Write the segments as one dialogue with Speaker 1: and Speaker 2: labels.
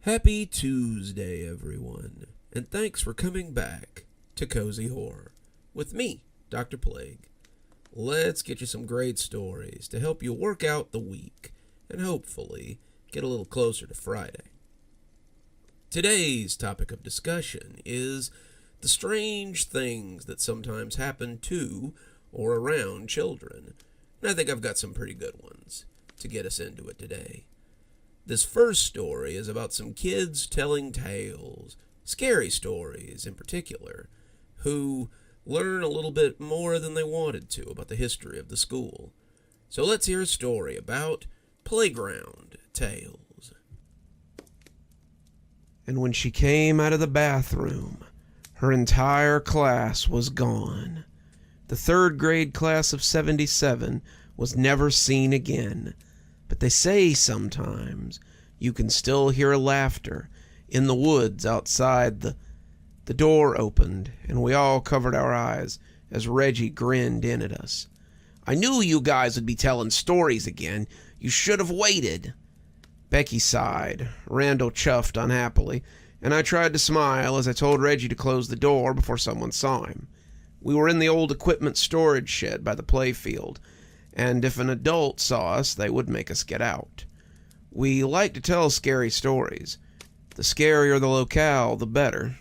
Speaker 1: Happy Tuesday, everyone, and thanks for coming back to Cozy Horror with me, Dr. Plague. Let's get you some great stories to help you work out the week and hopefully get a little closer to Friday. Today's topic of discussion is the strange things that sometimes happen to or around children, and I think I've got some pretty good ones to get us into it today. This first story is about some kids telling tales, scary stories in particular, who learn a little bit more than they wanted to about the history of the school. So let's hear a story about playground tales.
Speaker 2: And when she came out of the bathroom, her entire class was gone. The third grade class of 77 was never seen again. But they say sometimes you can still hear laughter in the woods outside. The door opened, and we all covered our eyes as Reggie grinned in at us. "I knew you guys would be telling stories again. You should have waited." Becky sighed, Randall chuffed unhappily, and I tried to smile as I told Reggie to close the door before someone saw him. We were in the old equipment storage shed by the playfield, and if an adult saw us, they would make us get out. We like to tell scary stories. The scarier the locale, the better.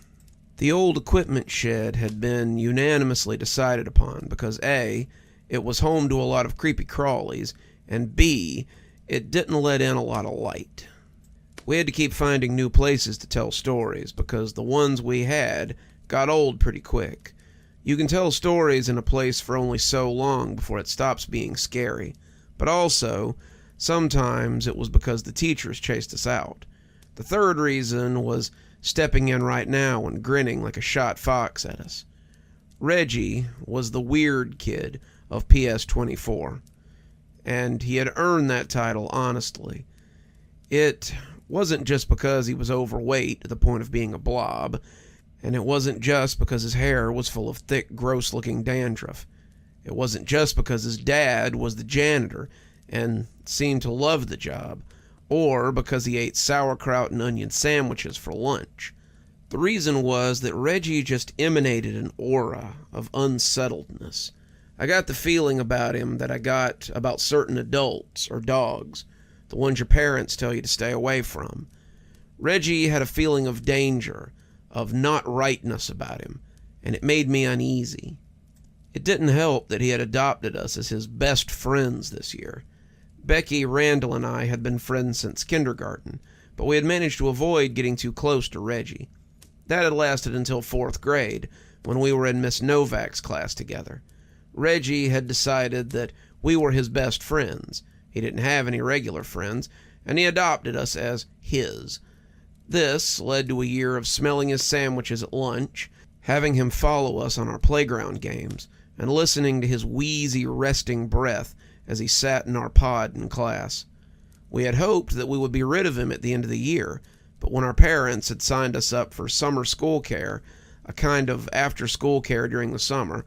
Speaker 2: The old equipment shed had been unanimously decided upon because A, it was home to a lot of creepy crawlies, and B, it didn't let in a lot of light. We had to keep finding new places to tell stories because the ones we had got old pretty quick. You can tell stories in a place for only so long before it stops being scary, but also, sometimes it was because the teachers chased us out. The third reason was stepping in right now and grinning like a shot fox at us. Reggie was the weird kid of PS24, and he had earned that title honestly. It wasn't just because he was overweight to the point of being a blob, and it wasn't just because his hair was full of thick, gross-looking dandruff. It wasn't just because his dad was the janitor and seemed to love the job, or because he ate sauerkraut and onion sandwiches for lunch. The reason was that Reggie just emanated an aura of unsettledness. I got the feeling about him that I got about certain adults or dogs, the ones your parents tell you to stay away from. Reggie had a feeling of danger, of not rightness about him, and it made me uneasy. It didn't help that he had adopted us as his best friends this year. Becky, Randall, and I had been friends since kindergarten, but we had managed to avoid getting too close to Reggie. That had lasted until 4th grade, when we were in Miss Novak's class together. Reggie had decided that we were his best friends. He didn't have any regular friends, and he adopted us as his. This led to a year of smelling his sandwiches at lunch, having him follow us on our playground games, and listening to his wheezy, resting breath as he sat in our pod in class. We had hoped that we would be rid of him at the end of the year, but when our parents had signed us up for summer school care, a kind of after-school care during the summer,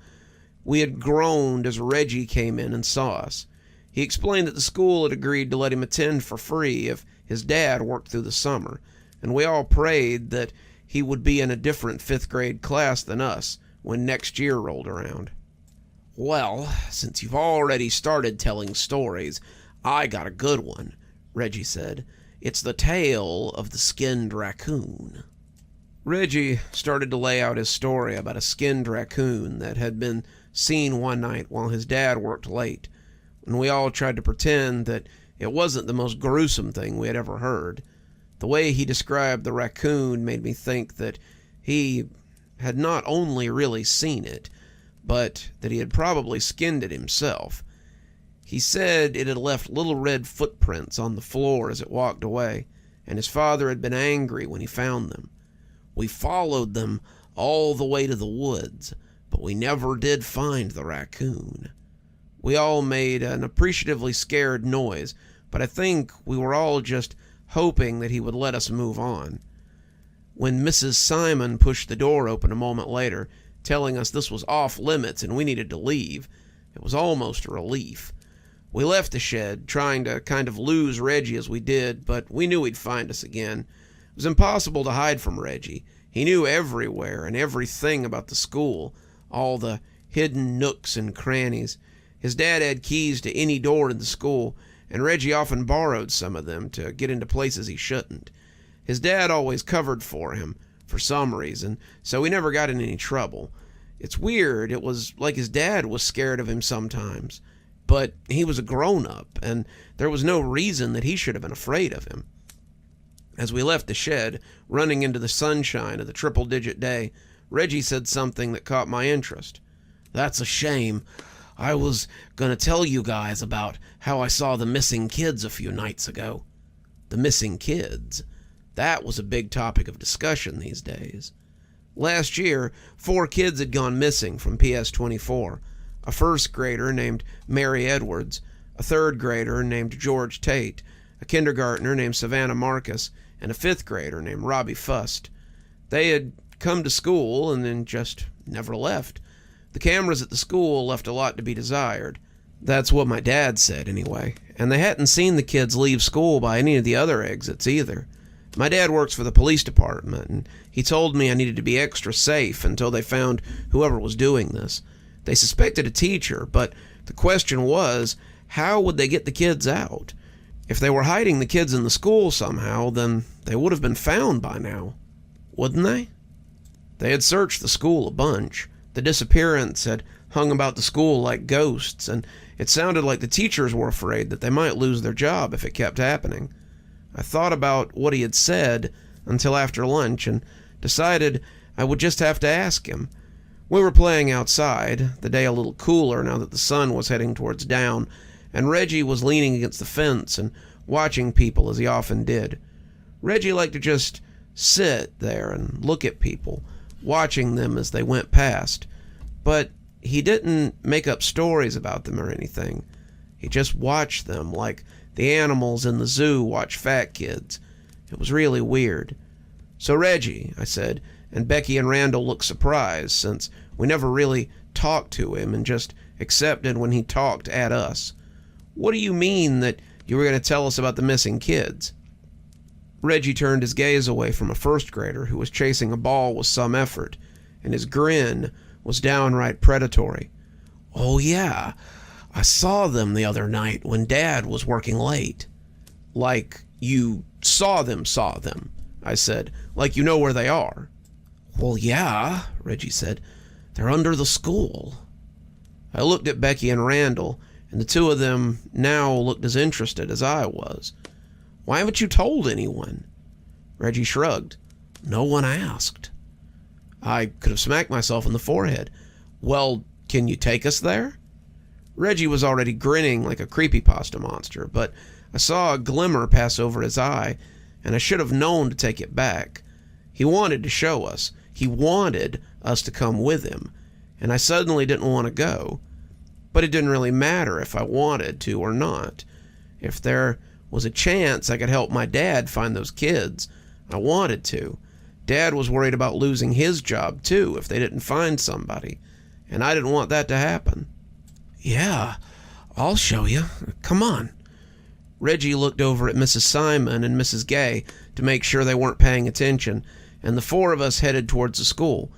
Speaker 2: we had groaned as Reggie came in and saw us. He explained that the school had agreed to let him attend for free if his dad worked through the summer, and we all prayed that he would be in a different 5th grade class than us when next year rolled around. "Well, since you've already started telling stories, I got a good one," Reggie said. "It's the tale of the skinned raccoon." Reggie started to lay out his story about a skinned raccoon that had been seen one night while his dad worked late, and we all tried to pretend that it wasn't the most gruesome thing we had ever heard. The way he described the raccoon made me think that he had not only really seen it, but that he had probably skinned it himself. He said it had left little red footprints on the floor as it walked away, and his father had been angry when he found them. "We followed them all the way to the woods, but we never did find the raccoon." We all made an appreciatively scared noise, but I think we were all just hoping that he would let us move on. When Mrs. Simon pushed the door open a moment later, telling us this was off limits and we needed to leave, it was almost a relief. We left the shed, trying to kind of lose Reggie as we did, but we knew he'd find us again. was impossible to hide from Reggie. He knew everywhere and everything about the school, all the hidden nooks and crannies. His dad had keys to any door in the school, and Reggie often borrowed some of them to get into places he shouldn't. His dad always covered for him, for some reason, so he never got in any trouble. It's weird, it was like his dad was scared of him sometimes, but he was a grown-up, and there was no reason that he should have been afraid of him. As we left the shed, running into the sunshine of the triple-digit day, Reggie said something that caught my interest. "That's a shame. I was going to tell you guys about how I saw the missing kids a few nights ago." The missing kids. That was a big topic of discussion these days. Last year, 4 kids had gone missing from PS24. A first grader named Mary Edwards, a third grader named George Tate, a kindergartner named Savannah Marcus, and a 5th grader named Robbie Fust. They had come to school and then just never left. The cameras at the school left a lot to be desired. That's what my dad said, anyway. And they hadn't seen the kids leave school by any of the other exits either. My dad works for the police department, and he told me I needed to be extra safe until they found whoever was doing this. They suspected a teacher, but the question was, how would they get the kids out? If they were hiding the kids in the school somehow, then they would have been found by now, wouldn't they? They had searched the school a bunch. The disappearance had hung about the school like ghosts, and it sounded like the teachers were afraid that they might lose their job if it kept happening. I thought about what he had said until after lunch and decided I would just have to ask him. We were playing outside, the day a little cooler now that the sun was heading towards down, and Reggie was leaning against the fence and watching people as he often did. Reggie liked to just sit there and look at people, watching them as they went past, but he didn't make up stories about them or anything. He just watched them like the animals in the zoo watch fat kids. It was really weird. "So Reggie," I said, and Becky and Randall looked surprised since we never really talked to him and just accepted when he talked at us. "What do you mean that you were going to tell us about the missing kids?" Reggie turned his gaze away from a first grader who was chasing a ball with some effort, and his grin was downright predatory. "Oh yeah, I saw them the other night when Dad was working late." "Like you saw them, I said. "Like you know where they are." "Well, yeah," Reggie said. "They're under the school." I looked at Becky and Randall, and the two of them now looked as interested as I was. "Why haven't you told anyone?" Reggie shrugged. "No one asked." I could have smacked myself in the forehead. "Well, can you take us there?" Reggie was already grinning like a creepypasta monster, but I saw a glimmer pass over his eye, and I should have known to take it back. He wanted to show us. He wanted us to come with him, and I suddenly didn't want to go. But it didn't really matter if I wanted to or not. If there was a chance I could help my dad find those kids, I wanted to. Dad was worried about losing his job, too, if they didn't find somebody, and I didn't want that to happen. "Yeah, I'll show you. Come on." Reggie looked over at Mrs. Simon and Mrs. Gay to make sure they weren't paying attention, and the 4 of us headed towards the school.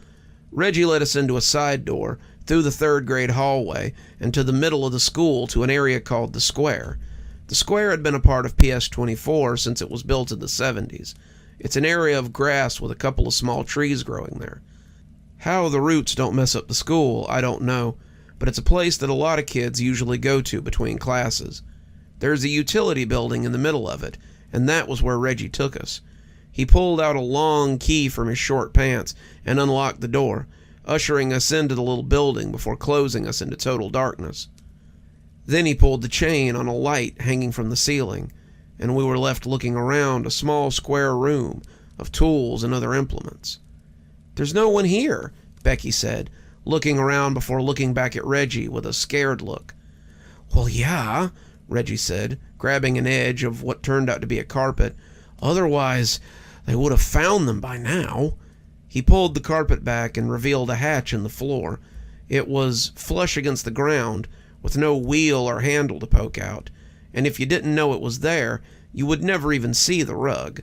Speaker 2: Reggie led us into a side door, through the 3rd grade hallway, and to the middle of the school to an area called the Square. The Square had been a part of PS24 since it was built in the 70s. It's an area of grass with a couple of small trees growing there. How the roots don't mess up the school, I don't know, but it's a place that a lot of kids usually go to between classes. There's a utility building in the middle of it, and that was where Reggie took us. He pulled out a long key from his short pants and unlocked the door, ushering us into the little building before closing us into total darkness. Then he pulled the chain on a light hanging from the ceiling, and we were left looking around a small square room of tools and other implements. "There's no one here," Becky said, looking around before looking back at Reggie with a scared look. "Well, yeah," Reggie said, grabbing an edge of what turned out to be a carpet. "Otherwise, they would have found them by now." He pulled the carpet back and revealed a hatch in the floor. It was flush against the ground, with no wheel or handle to poke out, and if you didn't know it was there, you would never even see the rug.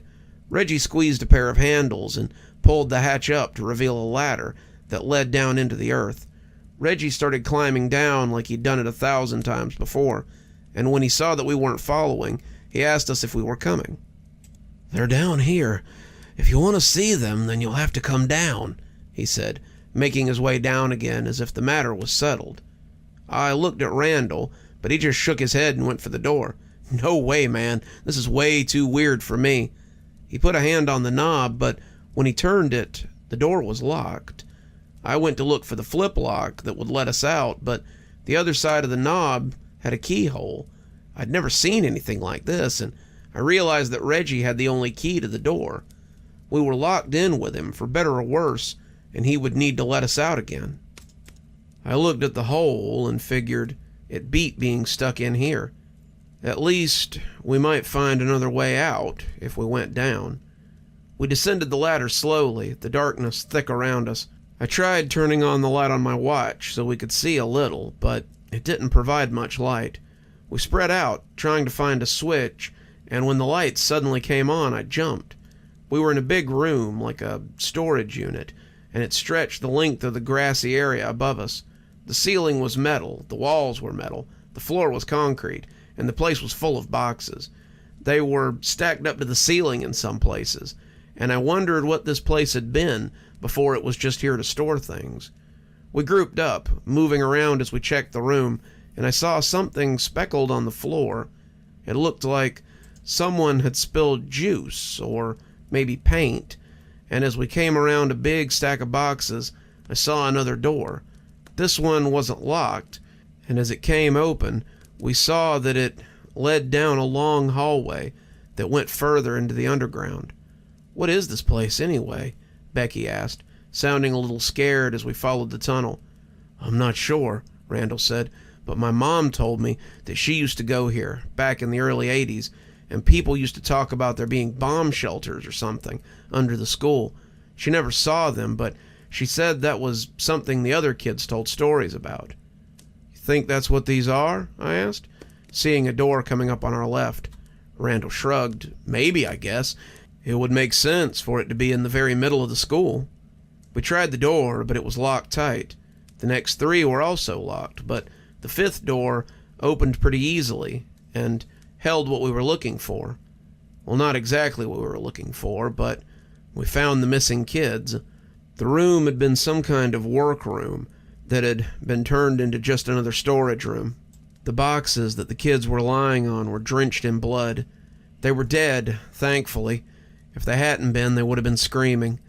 Speaker 2: Reggie squeezed a pair of handles and pulled the hatch up to reveal a ladder that led down into the earth. Reggie started climbing down like he'd done it 1,000 times before, and when he saw that we weren't following, he asked us if we were coming. "They're down here. If you want to see them, then you'll have to come down," he said, making his way down again as if the matter was settled. I looked at Randall, but he just shook his head and went for the door. "No way, man. This is way too weird for me." He put a hand on the knob, but when he turned it, the door was locked. I went to look for the flip lock that would let us out, but the other side of the knob had a keyhole. I'd never seen anything like this, and I realized that Reggie had the only key to the door. We were locked in with him, for better or worse, and he would need to let us out again. I looked at the hole and figured it beat being stuck in here. At least, we might find another way out if we went down. We descended the ladder slowly, the darkness thick around us. I tried turning on the light on my watch so we could see a little, but it didn't provide much light. We spread out, trying to find a switch, and when the light suddenly came on, I jumped. We were in a big room, like a storage unit, and it stretched the length of the grassy area above us. The ceiling was metal, the walls were metal, the floor was concrete, and the place was full of boxes. They were stacked up to the ceiling in some places, and I wondered what this place had been before it was just here to store things. We grouped up, moving around as we checked the room, and I saw something speckled on the floor. It looked like someone had spilled juice, or maybe paint, and as we came around a big stack of boxes, I saw another door. This one wasn't locked, and as it came open, we saw that it led down a long hallway that went further into the underground. "What is this place, anyway?" Becky asked, sounding a little scared as we followed the tunnel. "I'm not sure," Randall said, "but my mom told me that she used to go here, back in the early 80s, and people used to talk about there being bomb shelters or something under the school. She never saw them, but she said that was something the other kids told stories about." "You think that's what these are?" I asked, seeing a door coming up on our left. Randall shrugged. "Maybe, I guess. It would make sense for it to be in the very middle of the school." We tried the door, but it was locked tight. The next 3 were also locked, but the 5th door opened pretty easily and held what we were looking for. Well, not exactly what we were looking for, but we found the missing kids. The room had been some kind of workroom that had been turned into just another storage room. The boxes that the kids were lying on were drenched in blood. They were dead, thankfully. If they hadn't been, they would have been screaming.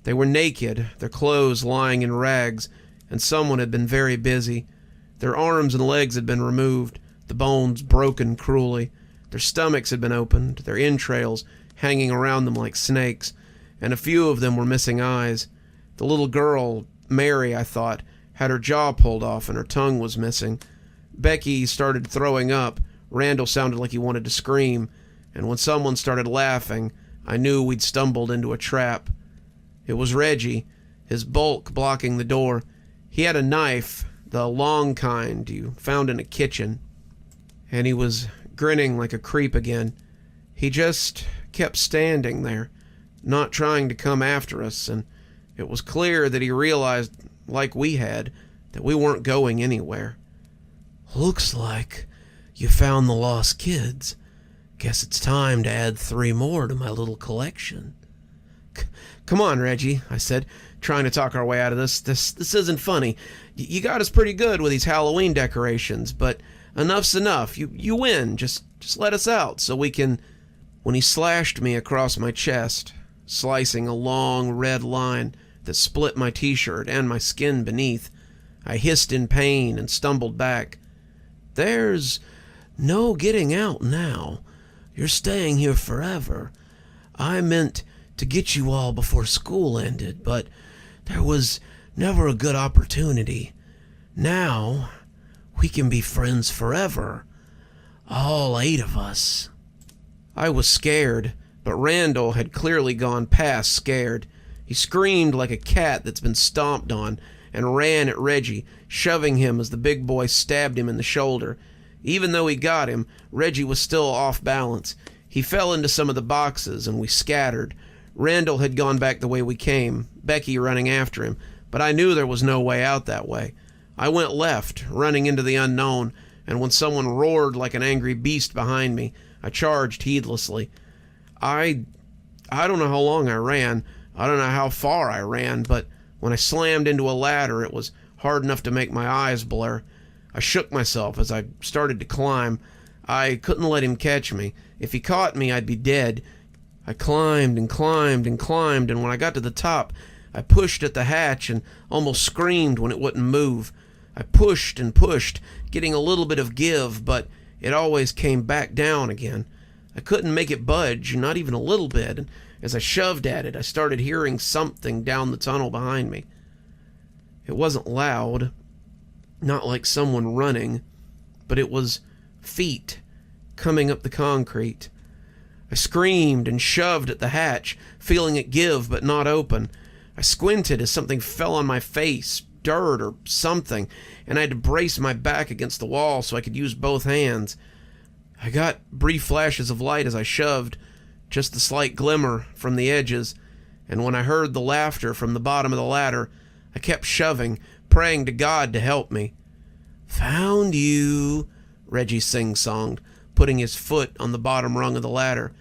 Speaker 2: They were naked, their clothes lying in rags, and someone had been very busy. Their arms and legs had been removed, the bones broken cruelly. Their stomachs had been opened, their entrails hanging around them like snakes, and a few of them were missing eyes. The little girl, Mary, I thought, had her jaw pulled off and her tongue was missing. Becky started throwing up. Randall sounded like he wanted to scream, and when someone started laughing, I knew we'd stumbled into a trap. It was Reggie, his bulk blocking the door. He had a knife, the long kind you found in a kitchen, and he was grinning like a creep again. He just kept standing there, not trying to come after us, and it was clear that he realized, like we had, that we weren't going anywhere. "Looks like you found the lost kids. Guess it's time to add 3 more to my little collection." "Come on, Reggie," I said, trying to talk our way out of this. This isn't funny. You got us pretty good with these Halloween decorations, but enough's enough. You win. Just let us out so we can..." When he slashed me across my chest, slicing a long red line that split my t-shirt and my skin beneath, I hissed in pain and stumbled back. "There's no getting out now. You're staying here forever. I meant to get you all before school ended, but there was never a good opportunity. Now, we can be friends forever. All 8 of us." I was scared, but Randall had clearly gone past scared. He screamed like a cat that's been stomped on and ran at Reggie, shoving him as the big boy stabbed him in the shoulder. Even though he got him, Reggie was still off balance. He fell into some of the boxes, and we scattered. Randall had gone back the way we came, Becky running after him, but I knew there was no way out that way. I went left, running into the unknown, and when someone roared like an angry beast behind me, I charged heedlessly. I don't know how long I ran. I don't know how far I ran, but when I slammed into a ladder, it was hard enough to make my eyes blur. I shook myself as I started to climb. I couldn't let him catch me. If he caught me, I'd be dead. I climbed and climbed and climbed, and when I got to the top, I pushed at the hatch and almost screamed when it wouldn't move. I pushed and pushed, getting a little bit of give, but it always came back down again. I couldn't make it budge, not even a little bit, and as I shoved at it, I started hearing something down the tunnel behind me. It wasn't loud, not like someone running, but it was feet coming up the concrete. I screamed and shoved at the hatch, feeling it give but not open. I squinted as something fell on my face, dirt or something, and I had to brace my back against the wall so I could use both hands. I got brief flashes of light as I shoved, just the slight glimmer from the edges, and when I heard the laughter from the bottom of the ladder, I kept shoving, praying to God to help me. "Found you," Reggie sing-songed, putting his foot on the bottom rung of the ladder.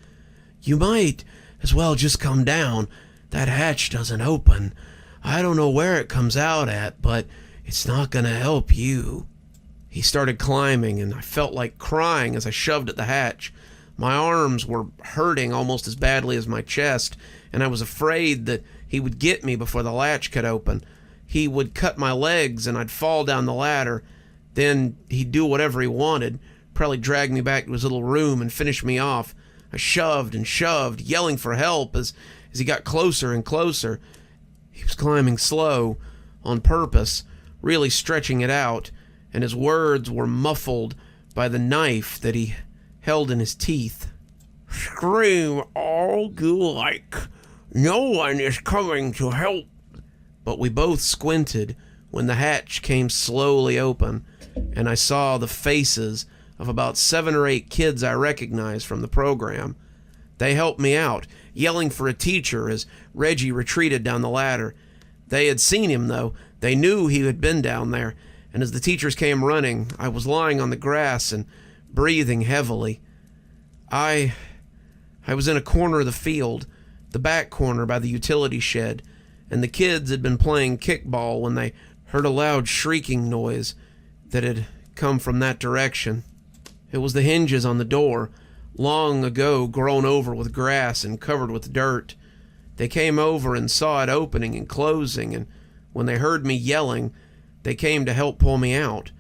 Speaker 2: "You might as well just come down. That hatch doesn't open. I don't know where it comes out at, but it's not gonna help you." He started climbing, and I felt like crying as I shoved at the hatch. My arms were hurting almost as badly as my chest, and I was afraid that he would get me before the latch could open. He would cut my legs, and I'd fall down the ladder. Then he'd do whatever he wanted, probably drag me back to his little room and finish me off. I shoved and shoved, yelling for help as he got closer and closer. He was climbing slow, on purpose, really stretching it out, and his words were muffled by the knife that he held in his teeth. "Scream all you like. No one is coming to help." But we both squinted when the hatch came slowly open, and I saw the faces of about 7 or 8 kids I recognized from the program. They helped me out, yelling for a teacher as Reggie retreated down the ladder. They had seen him, though. They knew he had been down there, and as the teachers came running, I was lying on the grass and breathing heavily. I was in a corner of the field, the back corner by the utility shed, and the kids had been playing kickball when they heard a loud shrieking noise that had come from that direction. It was the hinges on the door, long ago grown over with grass and covered with dirt. They came over and saw it opening and closing, and when they heard me yelling, they came to help pull me out.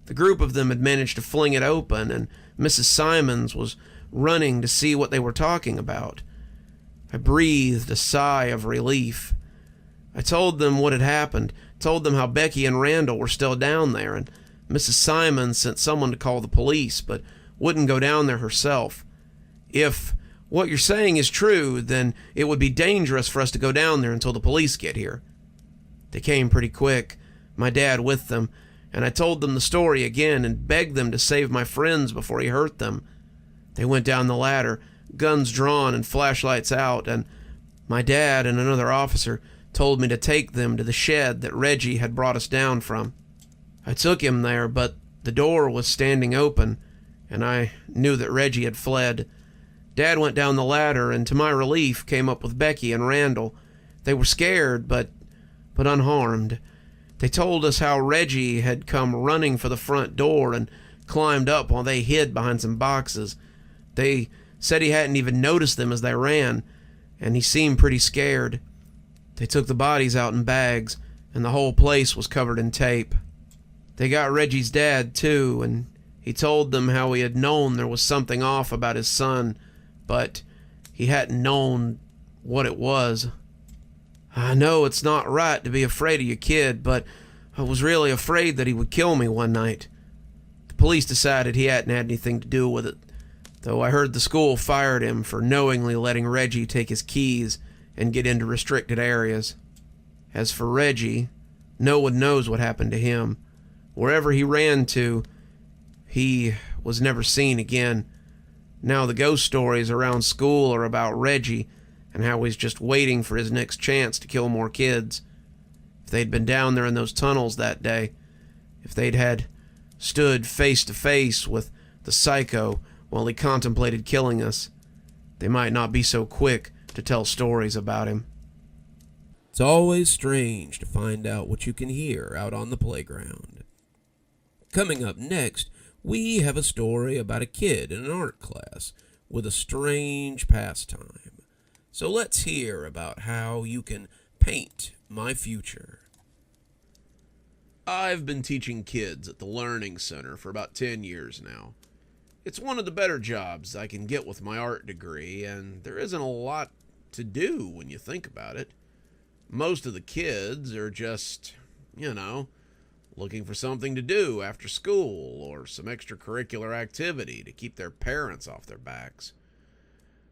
Speaker 2: The group of them had managed to fling it open, and Mrs. Simons was running to see what they were talking about. I breathed a sigh of relief. I told them what had happened, told them how Becky and Randall were still down there, and Mrs. Simons sent someone to call the police, but wouldn't go down there herself. "If what you're saying is true, then it would be dangerous for us to go down there until the police get here." They came pretty quick, my dad with them, and I told them the story again and begged them to save my friends before he hurt them. They went down the ladder, guns drawn and flashlights out, and my dad and another officer told me to take them to the shed that Reggie had brought us down from. I took him there, but the door was standing open, and I knew that Reggie had fled. Dad went down the ladder, and to my relief came up with Becky and Randall. They were scared, but unharmed. They told us how Reggie had come running for the front door and climbed up while they hid behind some boxes. They said he hadn't even noticed them as they ran, and he seemed pretty scared. They took the bodies out in bags, and the whole place was covered in tape. They got Reggie's dad, too, and he told them how he had known there was something off about his son, but he hadn't known what it was. I know it's not right to be afraid of your kid, but I was really afraid that he would kill me one night. The police decided he hadn't had anything to do with it, though I heard the school fired him for knowingly letting Reggie take his keys and get into restricted areas. As for Reggie, no one knows what happened to him. Wherever he ran to, he was never seen again. Now the ghost stories around school are about Reggie and how he's just waiting for his next chance to kill more kids. If they'd been down there in those tunnels that day, if they'd had stood face to face with the psycho while he contemplated killing us, they might not be so quick to tell stories about him.
Speaker 1: It's always strange to find out what you can hear out on the playground. Coming up next, we have a story about a kid in an art class with a strange pastime. So let's hear about how you can paint my future.
Speaker 2: I've been teaching kids at the Learning Center for about 10 years now. It's one of the better jobs I can get with my art degree, and there isn't a lot to do when you think about it. Most of the kids are just, looking for something to do after school or some extracurricular activity to keep their parents off their backs.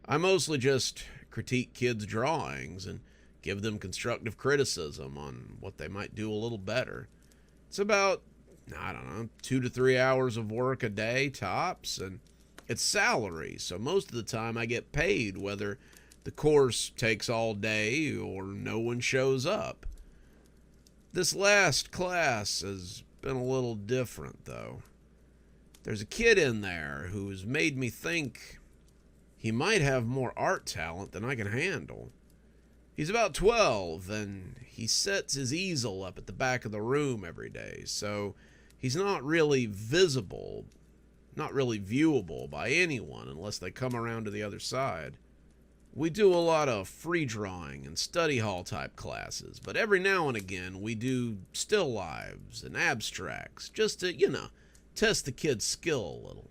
Speaker 2: I mostly just critique kids' drawings and give them constructive criticism on what they might do a little better. It's about, 2 to 3 hours of work a day tops, and it's salary, so most of the time I get paid whether the course takes all day or no one shows up. This last class has been a little different, though. There's a kid in there who's made me think he might have more art talent than I can handle. He's about 12, and he sets his easel up at the back of the room every day, so he's not really visible, not really viewable by anyone unless they come around to the other side. We do a lot of free drawing and study hall type classes, but every now and again we do still lives and abstracts just to, test the kid's skill a little.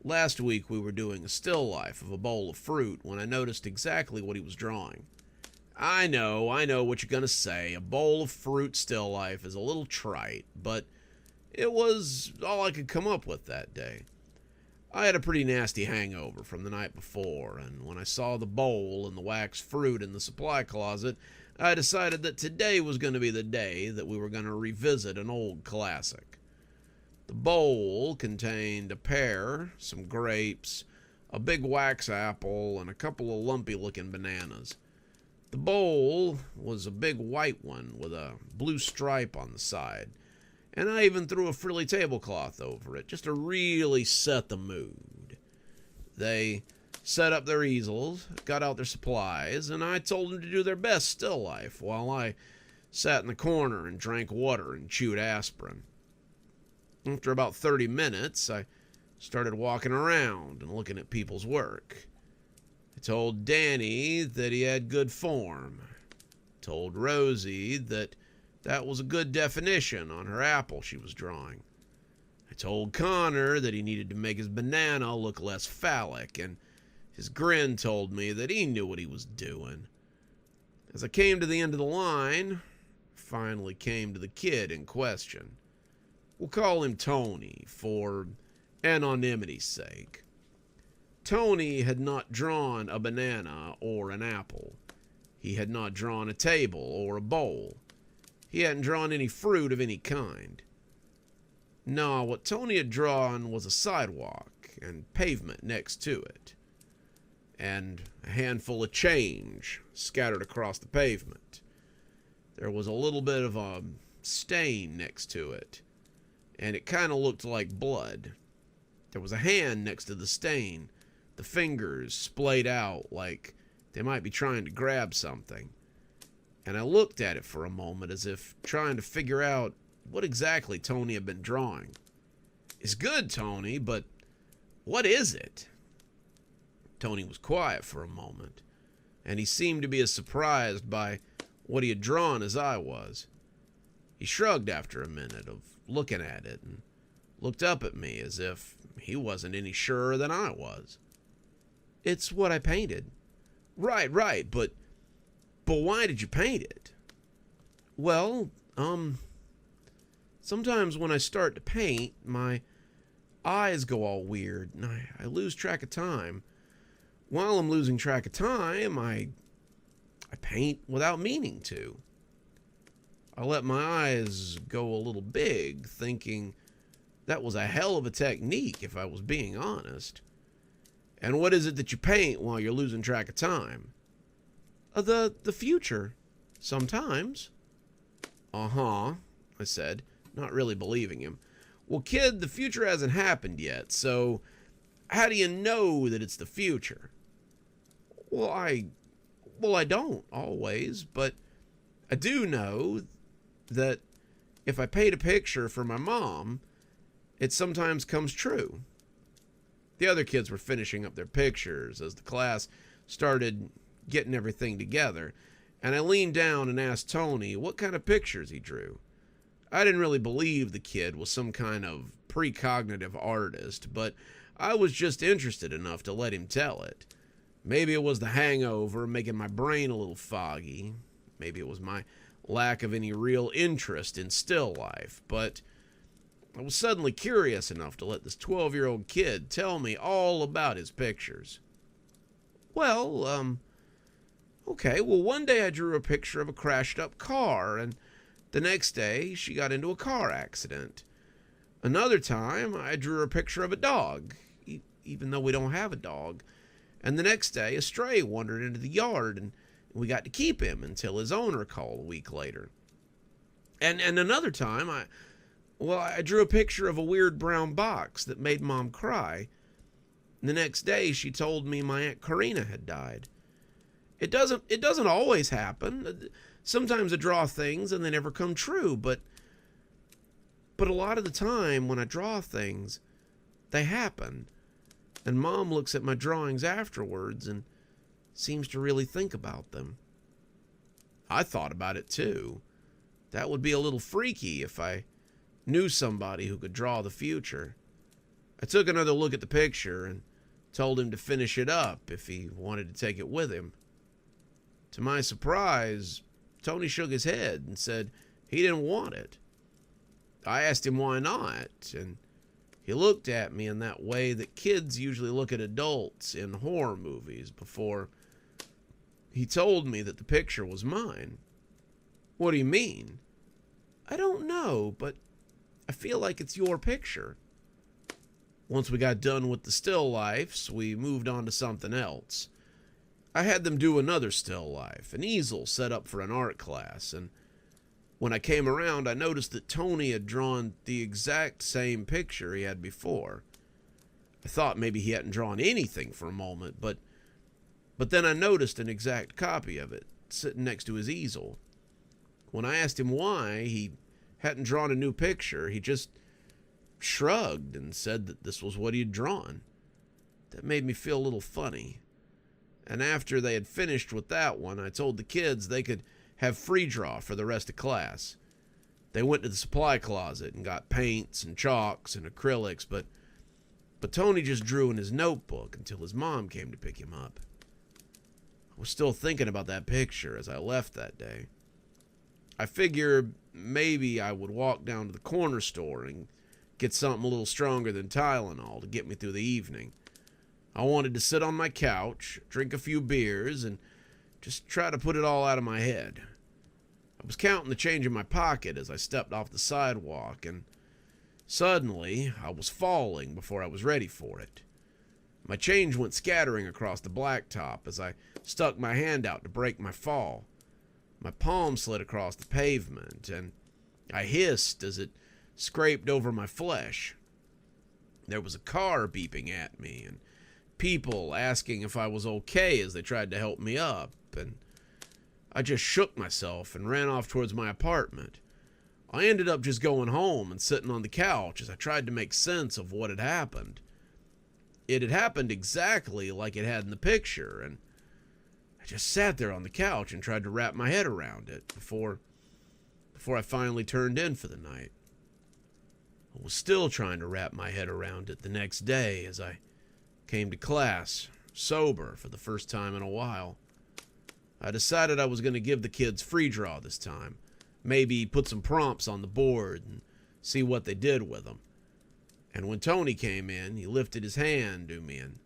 Speaker 2: Last week we were doing a still life of a bowl of fruit when I noticed exactly what he was drawing. I know what you're going to say. A bowl of fruit still life is a little trite, but it was all I could come up with that day. I had a pretty nasty hangover from the night before, and when I saw the bowl and the wax fruit in the supply closet, I decided that today was going to be the day that we were going to revisit an old classic. The bowl contained a pear, some grapes, a big wax apple, and a couple of lumpy-looking bananas. The bowl was a big white one with a blue stripe on the side, and I even threw a frilly tablecloth over it just to really set the mood. They set up their easels, got out their supplies, and I told them to do their best still life while I sat in the corner and drank water and chewed aspirin. After about 30 minutes, I started walking around and looking at people's work. I told Danny that he had good form. Told Rosie that was a good definition on her apple she was drawing. I told Connor that he needed to make his banana look less phallic, and his grin told me that he knew what he was doing. As I came to the end of the line, I finally came to the kid in question. We'll call him Tony for anonymity's sake. Tony had not drawn a banana or an apple. He had not drawn a table or a bowl. He hadn't drawn any fruit of any kind. No, what Tony had drawn was a sidewalk and pavement next to it, and a handful of change scattered across the pavement. There was a little bit of a stain next to it, and it kind of looked like blood. There was a hand next to the stain, the fingers splayed out like they might be trying to grab something. And I looked at it for a moment as if trying to figure out what exactly Tony had been drawing. It's good, Tony, but what is it? Tony was quiet for a moment, and he seemed to be as surprised by what he had drawn as I was. He shrugged after a minute of looking at it and looked up at me as if he wasn't any surer than I was. It's what I painted. Right, but why did you paint it? Well, sometimes when I start to paint, my eyes go all weird, and I lose track of time. While I'm losing track of time, I paint without meaning to. I let my eyes go a little big, thinking that was a hell of a technique if I was being honest. And what is it that you paint while you're losing track of time? The future. Sometimes. Uh-huh, I said, not really believing him. Well, kid, the future hasn't happened yet, so how do you know that it's the future? Well, I don't always, but I do know that if I paint a picture for my mom, it sometimes comes true. The other kids were finishing up their pictures as the class started getting everything together, and I leaned down and asked Tony what kind of pictures he drew. I didn't really believe the kid was some kind of precognitive artist, but I was just interested enough to let him tell it. Maybe it was the hangover making my brain a little foggy. Maybe it was my lack of any real interest in still life, but I was suddenly curious enough to let this 12-year-old kid tell me all about his pictures. Well, okay, well, one day I drew a picture of a crashed-up car, and the next day she got into a car accident. Another time I drew a picture of a dog, even though we don't have a dog. And the next day a stray wandered into the yard, and we got to keep him until his owner called a week later. And another time I drew a picture of a weird brown box that made Mom cry. The next day she told me my Aunt Karina had died. It doesn't always happen. Sometimes I draw things and they never come true, but a lot of the time when I draw things, they happen. And Mom looks at my drawings afterwards and seems to really think about them. I thought about it too. That would be a little freaky if I knew somebody who could draw the future. I took another look at the picture and told him to finish it up if he wanted to take it with him. To my surprise, Tony shook his head and said he didn't want it. I asked him why not, and he looked at me in that way that kids usually look at adults in horror movies before he told me that the picture was mine. What do you mean? I don't know, but I feel like it's your picture. Once we got done with the still lifes, we moved on to something else. I had them do another still life, an easel set up for an art class, and when I came around, I noticed that Tony had drawn the exact same picture he had before. I thought maybe he hadn't drawn anything for a moment, but then I noticed an exact copy of it sitting next to his easel. When I asked him why he hadn't drawn a new picture, he just shrugged and said that this was what he had drawn. That made me feel a little funny. And after they had finished with that one, I told the kids they could have free draw for the rest of class. They went to the supply closet and got paints and chalks and acrylics, but Tony just drew in his notebook until his mom came to pick him up. I was still thinking about that picture as I left that day. I figured maybe I would walk down to the corner store and get something a little stronger than Tylenol to get me through the evening. I wanted to sit on my couch, drink a few beers, and just try to put it all out of my head. I was counting the change in my pocket as I stepped off the sidewalk, and suddenly I was falling before I was ready for it. My change went scattering across the blacktop as I stuck my hand out to break my fall. My palm slid across the pavement, and I hissed as it scraped over my flesh. There was a car beeping at me, and people asking if I was okay as they tried to help me up, and I just shook myself and ran off towards my apartment. I ended up just going home and sitting on the couch as I tried to make sense of what had happened. It had happened exactly like it had in the picture, and I just sat there on the couch and tried to wrap my head around it before I finally turned in for the night. I was still trying to wrap my head around it the next day as I came to class, sober for the first time in a while. I decided I was going to give the kids free draw this time. Maybe put some prompts on the board and see what they did with them. And when Tony came in, he lifted his hand to me and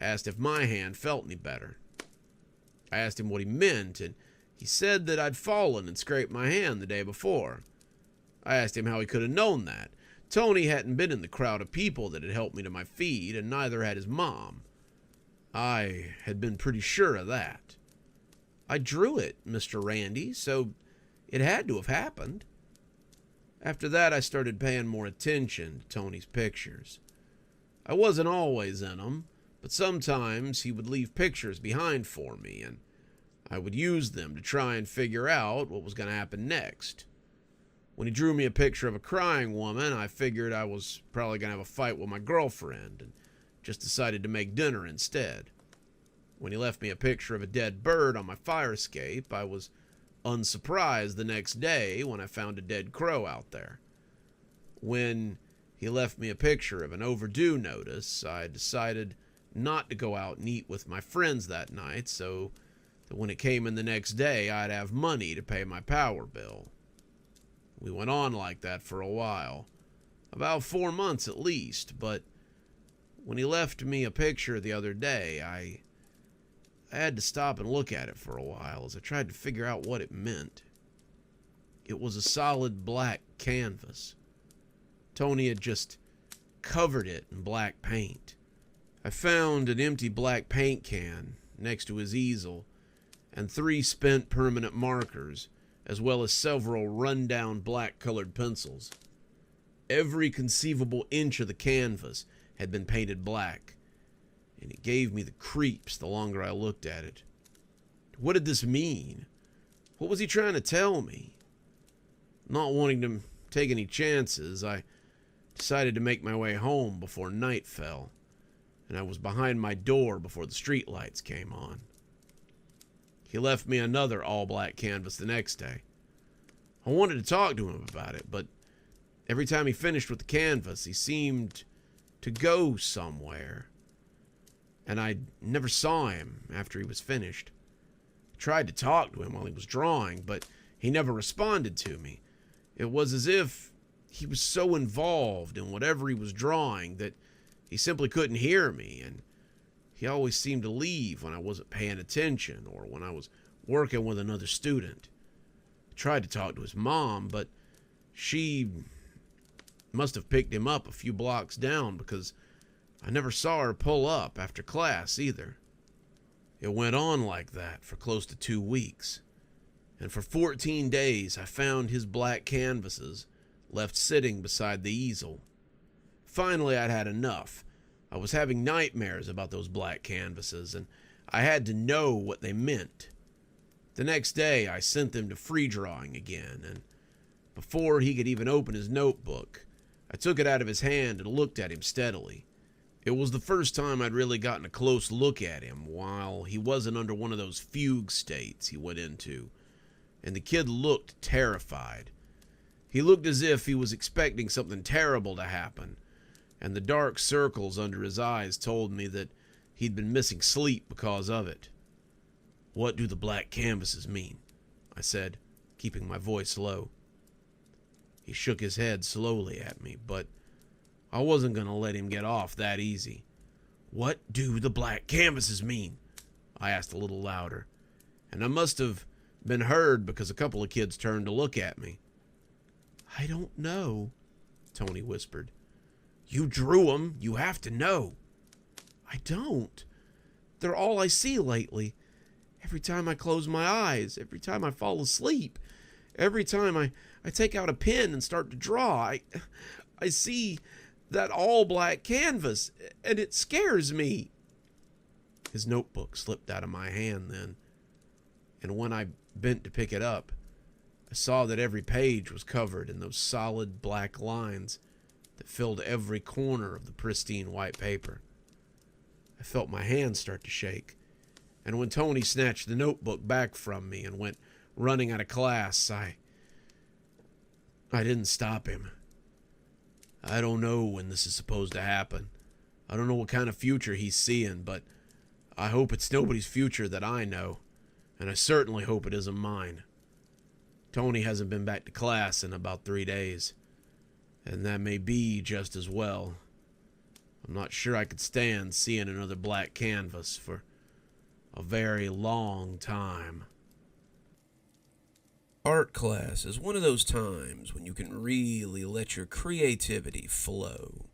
Speaker 2: asked if my hand felt any better. I asked him what he meant, and he said that I'd fallen and scraped my hand the day before. I asked him how he could have known that. Tony hadn't been in the crowd of people that had helped me to my feet, and neither had his mom. I had been pretty sure of that. I drew it, Mr. Randy, so it had to have happened. After that, I started paying more attention to Tony's pictures. I wasn't always in them, but sometimes he would leave pictures behind for me, and I would use them to try and figure out what was going to happen next. When he drew me a picture of a crying woman, I figured I was probably going to have a fight with my girlfriend, and just decided to make dinner instead. When he left me a picture of a dead bird on my fire escape, I was unsurprised the next day when I found a dead crow out there. When he left me a picture of an overdue notice, I decided not to go out and eat with my friends that night so that when it came in the next day, I'd have money to pay my power bill. We went on like that for a while, about 4 months at least, but when he left me a picture the other day, I had to stop and look at it for a while as I tried to figure out what it meant. It was a solid black canvas. Tony had just covered it in black paint. I found an empty black paint can next to his easel and 3 spent permanent markers, as well as several run-down black-colored pencils. Every conceivable inch of the canvas had been painted black, and it gave me the creeps the longer I looked at it. What did this mean? What was he trying to tell me? Not wanting to take any chances, I decided to make my way home before night fell, and I was behind my door before the streetlights came on. He left me another all-black canvas the next day. I wanted to talk to him about it, but every time he finished with the canvas, he seemed to go somewhere, and I never saw him after he was finished. I tried to talk to him while he was drawing, but he never responded to me. It was as if he was so involved in whatever he was drawing that he simply couldn't hear me, and he always seemed to leave when I wasn't paying attention or when I was working with another student. I tried to talk to his mom, but she must have picked him up a few blocks down because I never saw her pull up after class either. It went on like that for close to 2 weeks, and for 14 days I found his black canvases left sitting beside the easel. Finally, I'd had enough. I was having nightmares about those black canvases, and I had to know what they meant. The next day, I sent them to free drawing again, and before he could even open his notebook, I took it out of his hand and looked at him steadily. It was the first time I'd really gotten a close look at him while he wasn't under one of those fugue states he went into, and the kid looked terrified. He looked as if he was expecting something terrible to happen, and the dark circles under his eyes told me that he'd been missing sleep because of it. "What do the black canvases mean?" I said, keeping my voice low. He shook his head slowly at me, but I wasn't going to let him get off that easy. "What do the black canvases mean?" I asked a little louder, and I must have been heard because a couple of kids turned to look at me. "I don't know," Tony whispered. "You drew 'em. You have to know." "I don't. They're all I see lately. Every time I close my eyes, every time I fall asleep, every time I take out a pen and start to draw, I see that all-black canvas, and it scares me." His notebook slipped out of my hand then, and when I bent to pick it up, I saw that every page was covered in those solid black lines that filled every corner of the pristine white paper. I felt my hands start to shake, and when Tony snatched the notebook back from me and went running out of class, I didn't stop him. I don't know when this is supposed to happen. I don't know what kind of future he's seeing, but I hope it's nobody's future that I know, and I certainly hope it isn't mine. Tony hasn't been back to class in about 3 days, and that may be just as well. I'm not sure I could stand seeing another black canvas for a very long time.
Speaker 1: Art class is one of those times when you can really let your creativity flow.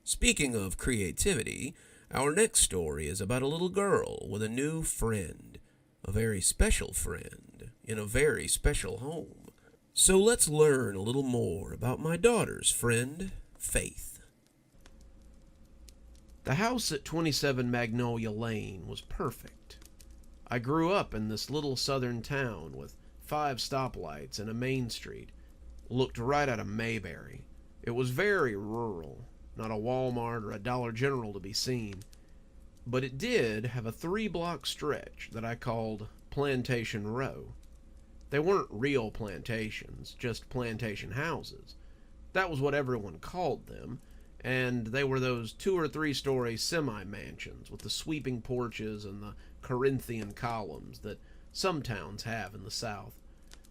Speaker 1: Speaking of creativity, Our next story is about a little girl with a new friend, a very special friend, in a very special home. So let's learn a little more about my daughter's friend, Faith.
Speaker 2: The house at 27 Magnolia Lane was perfect. I grew up in this little southern town with 5 stoplights and a main street. Looked right out of Mayberry. It was very rural, not a Walmart or a Dollar General to be seen. But it did have a 3-block stretch that I called Plantation Row. They weren't real plantations, just plantation houses. That was what everyone called them, and they were those 2- or 3-story semi-mansions with the sweeping porches and the Corinthian columns that some towns have in the South.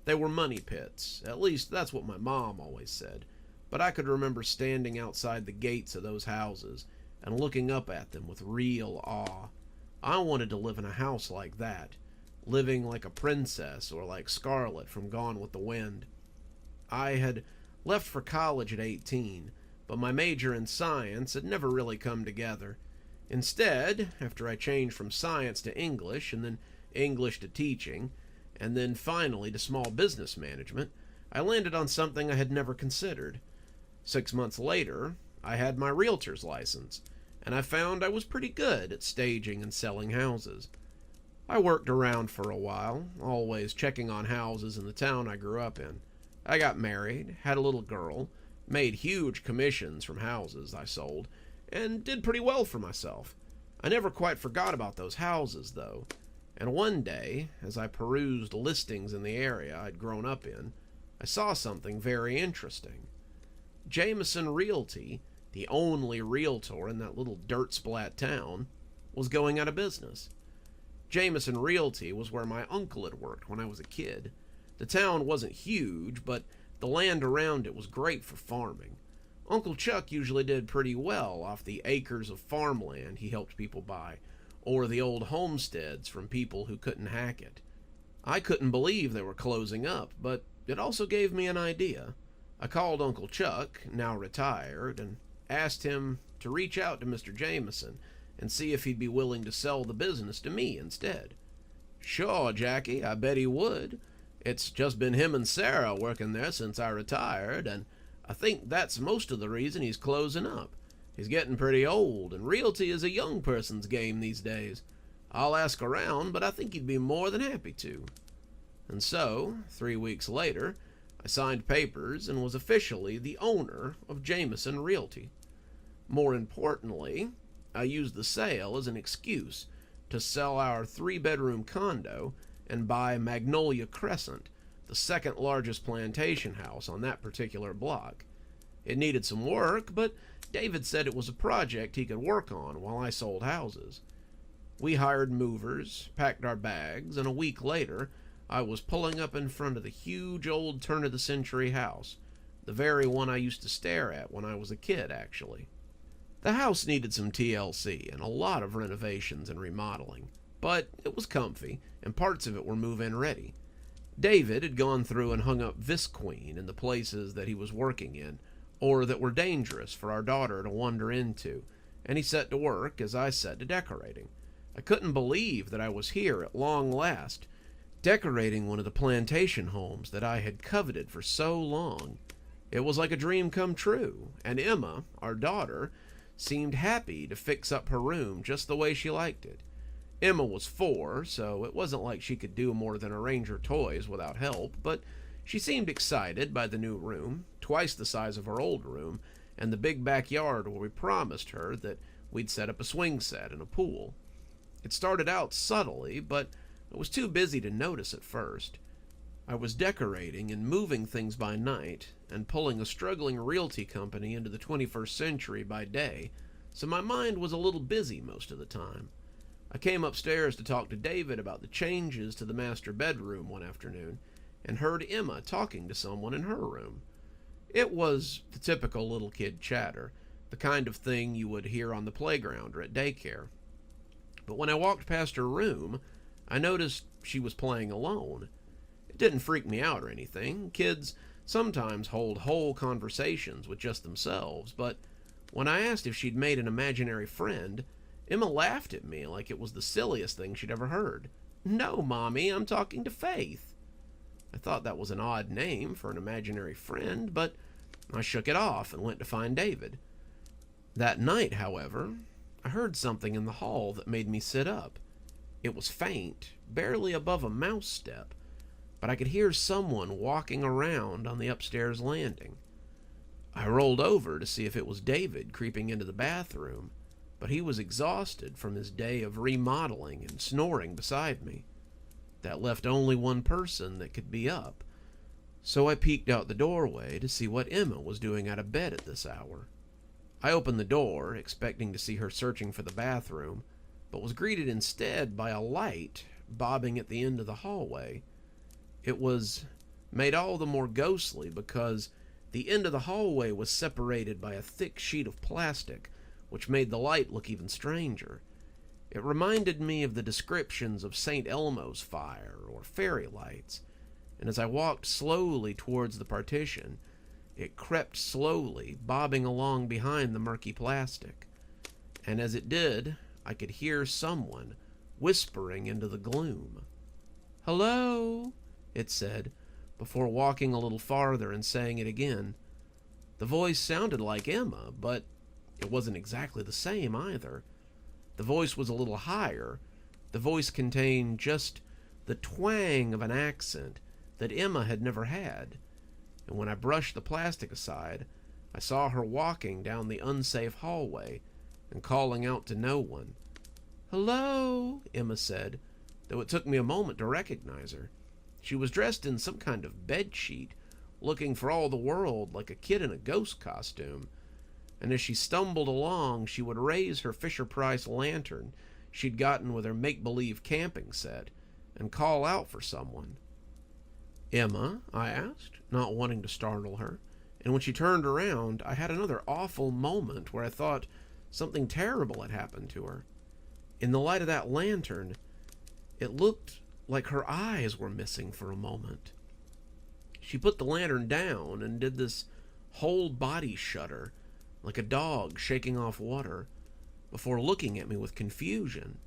Speaker 2: They were money pits, at least that's what my mom always said, but I could remember standing outside the gates of those houses and looking up at them with real awe. I wanted to live in a house like that, living like a princess or like Scarlet from Gone with the Wind. I had left for college at 18, but my major in science had never really come together. Instead, after I changed from science to English, and then English to teaching, and then finally to small business management, I landed on something I had never considered. 6 months later, I had my realtor's license, and I found I was pretty good at staging and selling houses. I worked around for a while, always checking on houses in the town I grew up in. I got married, had a little girl, made huge commissions from houses I sold, and did pretty well for myself. I never quite forgot about those houses, though, and one day, as I perused listings in the area I'd grown up in, I saw something very interesting. Jameson Realty, the only realtor in that little dirt-splat town, was going out of business. Jameson Realty was where my uncle had worked when I was a kid. The town wasn't huge, but the land around it was great for farming. Uncle Chuck usually did pretty well off the acres of farmland he helped people buy, or the old homesteads from people who couldn't hack it. I couldn't believe they were closing up, but it also gave me an idea. I called Uncle Chuck, now retired, and asked him to reach out to Mr. Jameson and see if he'd be willing to sell the business to me instead. "Sure, Jackie, I bet he would. It's just been him and Sara working there since I retired, and I think that's most of the reason he's closing up. He's getting pretty old, and realty is a young person's game these days. I'll ask around, but I think he'd be more than happy to." And so, 3 weeks later, I signed papers and was officially the owner of Jameson Realty. More importantly, I used the sale as an excuse to sell our 3-bedroom condo and buy Magnolia Crescent, the second largest plantation house on that particular block. It needed some work, but David said it was a project he could work on while I sold houses. We hired movers, packed our bags, and a week later, I was pulling up in front of the huge old turn-of-the-century house, the very one I used to stare at when I was a kid, actually. The house needed some TLC and a lot of renovations and remodeling, but it was comfy, and parts of it were move-in ready. David had gone through and hung up Visqueen in the places that he was working in, or that were dangerous for our daughter to wander into, and he set to work as I set to decorating. I couldn't believe that I was here at long last, decorating one of the plantation homes that I had coveted for so long. It was like a dream come true, and Emma, our daughter, seemed happy to fix up her room just the way she liked it. Emma was 4, so it wasn't like she could do more than arrange her toys without help, but she seemed excited by the new room, twice the size of her old room, and the big backyard where we promised her that we'd set up a swing set and a pool. It started out subtly, but I was too busy to notice at first. I was decorating and moving things by night, and pulling a struggling realty company into the 21st century by day, so my mind was a little busy most of the time. I came upstairs to talk to David about the changes to the master bedroom one afternoon, and heard Emma talking to someone in her room. It was the typical little kid chatter, the kind of thing you would hear on the playground or at daycare. But when I walked past her room, I noticed she was playing alone. It didn't freak me out or anything. Kids sometimes hold whole conversations with just themselves, but when I asked if she'd made an imaginary friend, Emma laughed at me like it was the silliest thing she'd ever heard. "No, Mommy, I'm talking to Faith." I thought that was an odd name for an imaginary friend, but I shook it off and went to find David. That night, however, I heard something in the hall that made me sit up. It was faint, barely above a mouse step, but I could hear someone walking around on the upstairs landing. I rolled over to see if it was David creeping into the bathroom, but he was exhausted from his day of remodeling and snoring beside me. That left only one person that could be up, so I peeked out the doorway to see what Emma was doing out of bed at this hour. I opened the door, expecting to see her searching for the bathroom, but was greeted instead by a light bobbing at the end of the hallway. It was made all the more ghostly because the end of the hallway was separated by a thick sheet of plastic, which made the light look even stranger. It reminded me of the descriptions of St. Elmo's fire or fairy lights, and as I walked slowly towards the partition, it crept slowly, bobbing along behind the murky plastic. And as it did, I could hear someone whispering into the gloom. "Hello," it said, before walking a little farther and saying it again. The voice sounded like Emma, but it wasn't exactly the same either. The voice was a little higher. The voice contained just the twang of an accent that Emma had never had. And when I brushed the plastic aside, I saw her walking down the unsafe hallway and calling out to no one. "Hello," Emma said, though it took me a moment to recognize her. She was dressed in some kind of bedsheet, looking for all the world like a kid in a ghost costume. And as she stumbled along, she would raise her Fisher-Price lantern she'd gotten with her make-believe camping set and call out for someone. "Emma?" I asked, not wanting to startle her, and when she turned around, I had another awful moment where I thought something terrible had happened to her. In the light of that lantern, it looked like her eyes were missing for a moment. She put the lantern down and did this whole body shudder, like a dog shaking off water, before looking at me with confusion.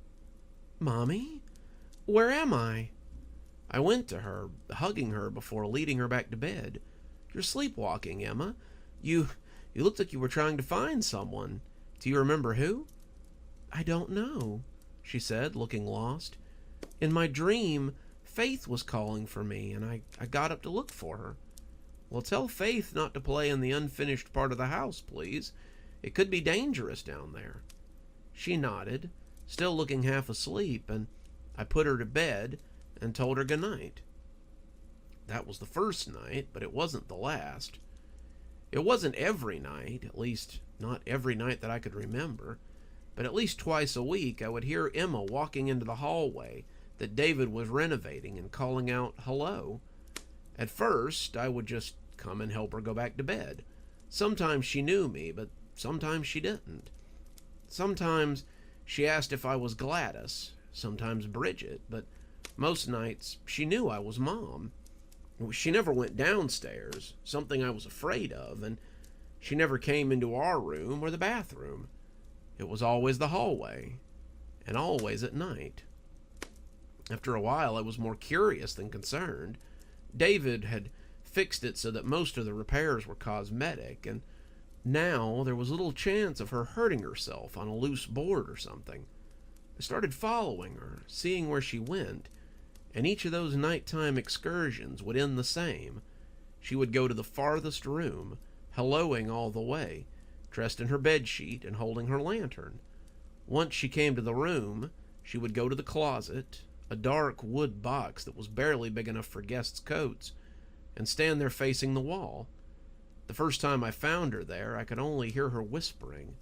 Speaker 2: "Mommy? Where am I?" I went to her, hugging her before leading her back to bed. "You're sleepwalking, Emma. You looked like you were trying to find someone. Do you remember who?" "I don't know," she said, looking lost. "In my dream, Faith was calling for me, and I got up to look for her." "Well, tell Faith not to play in the unfinished part of the house, please. It could be dangerous down there." She nodded, still looking half asleep, and I put her to bed and told her goodnight. That was the first night, but it wasn't the last. It wasn't every night, at least not every night that I could remember, but at least twice a week I would hear Emma walking into the hallway that David was renovating and calling out, "Hello." At first, I would just come and help her go back to bed. Sometimes she knew me, but sometimes she didn't. Sometimes she asked if I was Gladys, sometimes Bridget, but most nights she knew I was Mom. She never went downstairs, something I was afraid of, and she never came into our room or the bathroom. It was always the hallway, and always at night. After a while, I was more curious than concerned. David had fixed it so that most of the repairs were cosmetic, and now there was little chance of her hurting herself on a loose board or something. I started following her, seeing where she went, and each of those nighttime excursions would end the same. She would go to the farthest room, helloing all the way, dressed in her bedsheet and holding her lantern. Once she came to the room, she would go to the closet, a dark wood box that was barely big enough for guests' coats, and stand there facing the wall. The first time I found her there, I could only hear her whispering,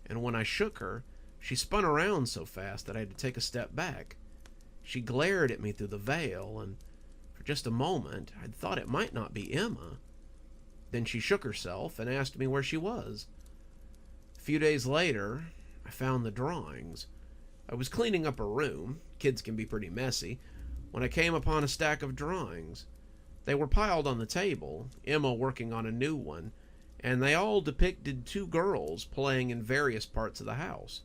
Speaker 2: and when I shook her, she spun around so fast that I had to take a step back. She glared at me through the veil, and for just a moment, I'd thought it might not be Emma. Then she shook herself and asked me where she was. A few days later, I found the drawings. I was cleaning up a room, kids can be pretty messy, when I came upon a stack of drawings. They were piled on the table, Emma working on a new one, and they all depicted two girls playing in various parts of the house.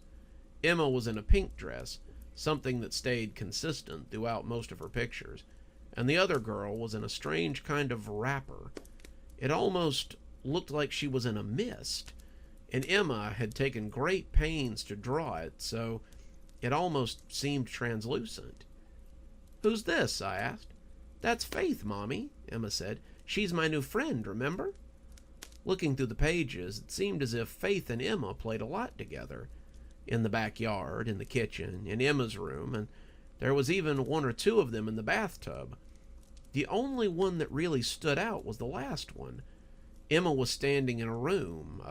Speaker 2: Emma was in a pink dress, something that stayed consistent throughout most of her pictures, and the other girl was in a strange kind of wrapper. It almost looked like she was in a mist, and Emma had taken great pains to draw it, so it almost seemed translucent. "Who's this?" I asked. "That's Faith, Mommy," Emma said. "She's my new friend, remember?" Looking through the pages, it seemed as if Faith and Emma played a lot together. In the backyard, in the kitchen, in Emma's room, and there was even one or two of them in the bathtub. The only one that really stood out was the last one. Emma was standing in a room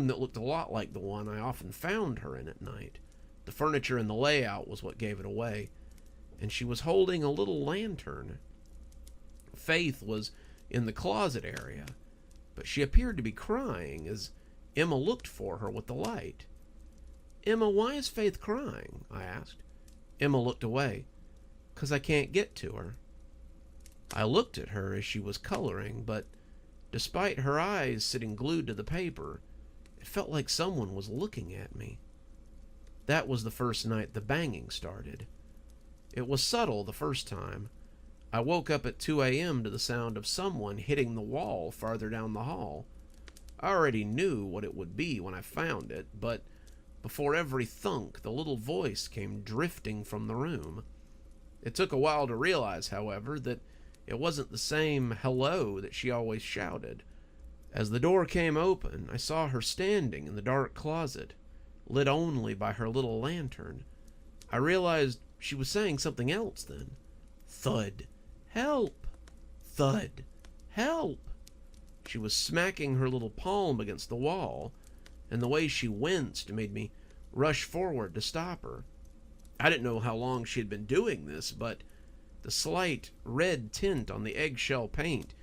Speaker 2: that looked a lot like the one I often found her in at night. The furniture and the layout was what gave it away, and she was holding a little lantern. Faith was in the closet area, but she appeared to be crying as Emma looked for her with the light. "Emma, why is Faith crying?" I asked. Emma looked away. "'Cause I can't get to her." I looked at her as she was coloring, but despite her eyes sitting glued to the paper, it felt like someone was looking at me. That was the first night the banging started. It was subtle the first time. I woke up at 2 a.m. to the sound of someone hitting the wall farther down the hall. I already knew what it would be when I found it, but before every thunk, the little voice came drifting from the room. It took a while to realize, however, that it wasn't the same hello that she always shouted. As the door came open, I saw her standing in the dark closet, lit only by her little lantern. I realized she was saying something else then. Thud. "Help! Thud. Help!" She was smacking her little palm against the wall, and the way she winced made me rush forward to stop her. I didn't know how long she had been doing this, but the slight red tint on the eggshell paint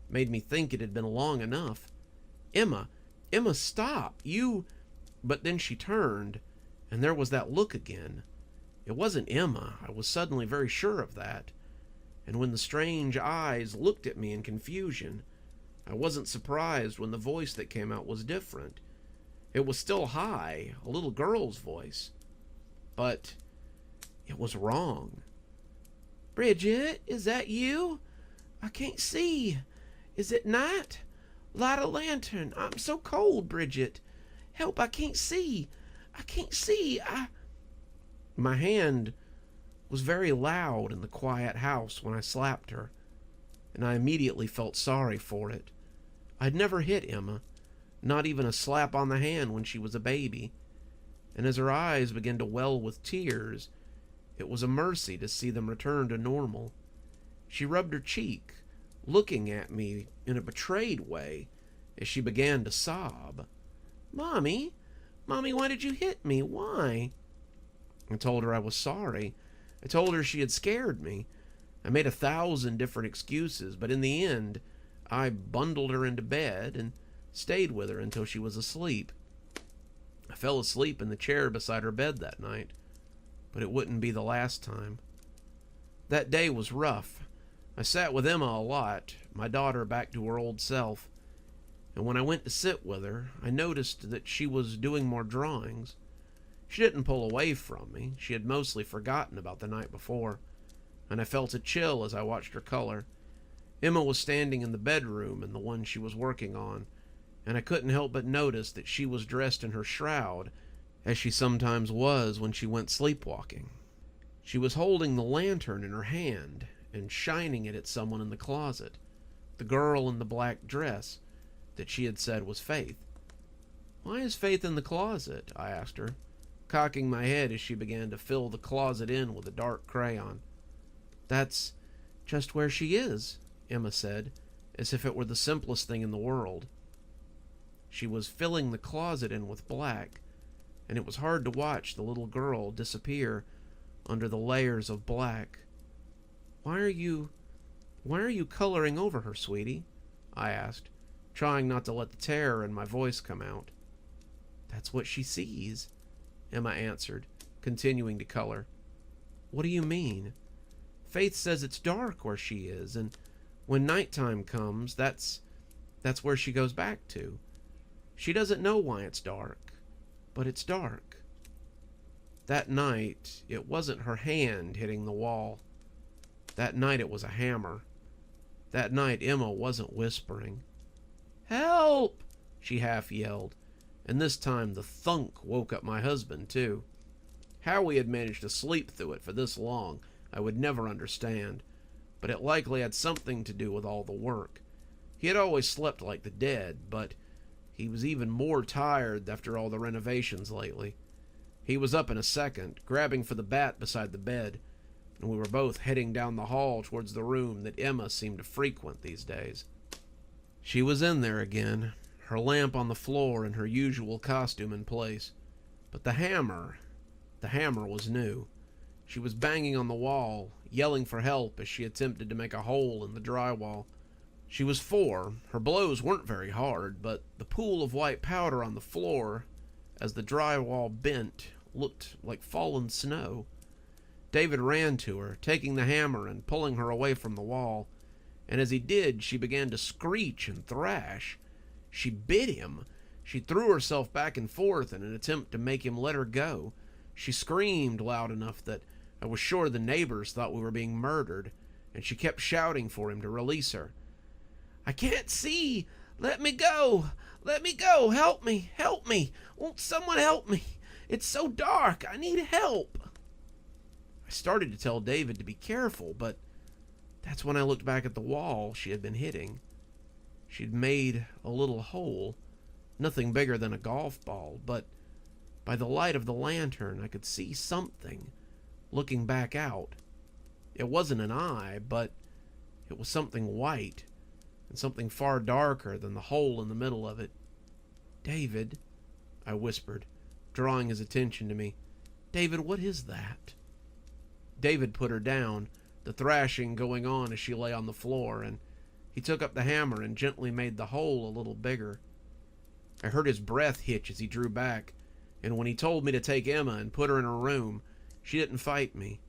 Speaker 2: made me think it had been long enough. Emma, stop! You..." But then she turned, and there was that look again. It wasn't Emma, I was suddenly very sure of that. And when the strange eyes looked at me in confusion, I wasn't surprised when the voice that came out was different. It was still high, a little girl's voice. But it was wrong. "Bridget, is that you? I can't see. Is it night? Light a lantern. I'm so cold, Bridget. Help, I can't see. I can't see. My hand was very loud in the quiet house when I slapped her, and I immediately felt sorry for it. I'd never hit Emma, not even a slap on the hand when she was a baby, and as her eyes began to well with tears, it was a mercy to see them return to normal. She rubbed her cheek, looking at me in a betrayed way as she began to sob. Mommy, why did you hit me? Why?" I told her I was sorry. I told her she had scared me. I made 1,000 different excuses, but in the end, I bundled her into bed and stayed with her until she was asleep. I fell asleep in the chair beside her bed that night, but it wouldn't be the last time. That day was rough. I sat with Emma a lot, my daughter back to her old self, and when I went to sit with her, I noticed that she was doing more drawings. She didn't pull away from me. She had mostly forgotten about the night before, and I felt a chill as I watched her color. Emma was standing in the bedroom in the one she was working on, and I couldn't help but notice that she was dressed in her shroud, as she sometimes was when she went sleepwalking. She was holding the lantern in her hand and shining it at someone in the closet, the girl in the black dress that she had said was Faith. "Why is Faith in the closet?" I asked her, cocking my head as she began to fill the closet in with a dark crayon. "That's just where she is," Emma said, as if it were the simplest thing in the world. She was filling the closet in with black, and it was hard to watch the little girl disappear under the layers of black. Why are you coloring over her, sweetie?" I asked, trying not to let the terror in my voice come out. "That's what she sees," Emma answered, continuing to color. "What do you mean?" "Faith says it's dark where she is, and when nighttime comes, that's where she goes back to. She doesn't know why it's dark, but it's dark." That night, it wasn't her hand hitting the wall. That night it was a hammer. That night Emma wasn't whispering. "Help!" she half yelled, and this time the thunk woke up my husband too. How we had managed to sleep through it for this long, I would never understand, but it likely had something to do with all the work. He had always slept like the dead, but he was even more tired after all the renovations lately. He was up in a second, grabbing for the bat beside the bed, and we were both heading down the hall towards the room that Emma seemed to frequent these days. She was in there again, her lamp on the floor and her usual costume in place. But the hammer was new. She was banging on the wall, yelling for help as she attempted to make a hole in the drywall. She was 4. Her blows weren't very hard, but the pool of white powder on the floor, as the drywall bent, looked like fallen snow. David ran to her, taking the hammer and pulling her away from the wall, and as he did, she began to screech and thrash. She bit him. She threw herself back and forth in an attempt to make him let her go. She screamed loud enough that I was sure the neighbors thought we were being murdered, and she kept shouting for him to release her. "I can't see! Let me go! Let me go! Help me! Help me! Won't someone help me? It's so dark! I need help!" I started to tell David to be careful, but that's when I looked back at the wall she had been hitting. She'd made a little hole, nothing bigger than a golf ball, but by the light of the lantern I could see something looking back out. It wasn't an eye, but it was something white, and something far darker than the hole in the middle of it. "David," I whispered, drawing his attention to me. "David, what is that?" David put her down, the thrashing going on as she lay on the floor, and he took up the hammer and gently made the hole a little bigger. I heard his breath hitch as he drew back, and when he told me to take Emma and put her in her room, she didn't fight me.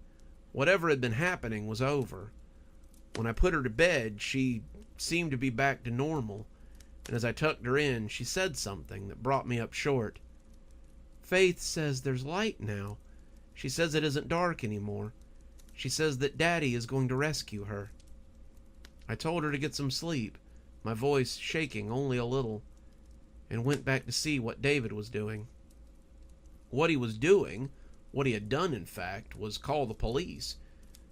Speaker 2: Whatever had been happening was over. When I put her to bed, she seemed to be back to normal, and as I tucked her in, she said something that brought me up short. "Faith says there's light now. She says it isn't dark anymore. She says that Daddy is going to rescue her." I told her to get some sleep, my voice shaking only a little, and went back to see what David was doing. What he was doing, what he had done in fact, was call the police.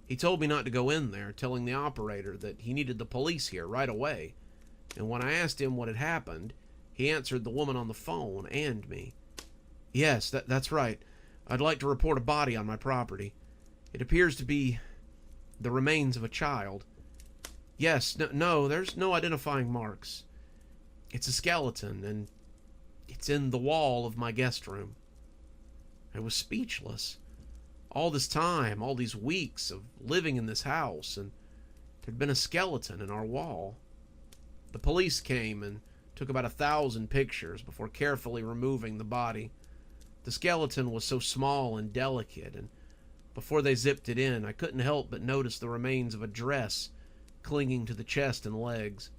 Speaker 2: He told me not to go in there, telling the operator that he needed the police here right away, and when I asked him what had happened, he answered the woman on the phone and me. "Yes, that's right. I'd like to report a body on my property. It appears to be the remains of a child. Yes, no, there's no identifying marks. It's a skeleton, and it's in the wall of my guest room." I was speechless. All this time, all these weeks of living in this house, and there'd been a skeleton in our wall. The police came and took about 1,000 pictures before carefully removing the body. The skeleton was so small and delicate, and before they zipped it in, I couldn't help but notice the remains of a dress clinging to the chest and legs.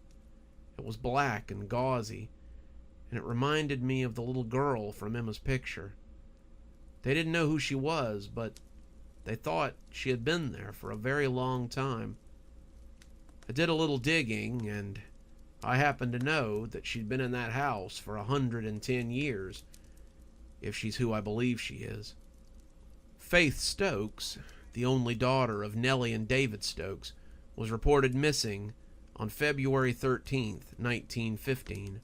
Speaker 2: It was black and gauzy, and it reminded me of the little girl from Emma's picture. They didn't know who she was, but they thought she had been there for a very long time. I did a little digging, and I happened to know that she'd been in that house for 110 years, if she's who I believe she is. Faith Stokes, the only daughter of Nellie and David Stokes, was reported missing on February 13th, 1915.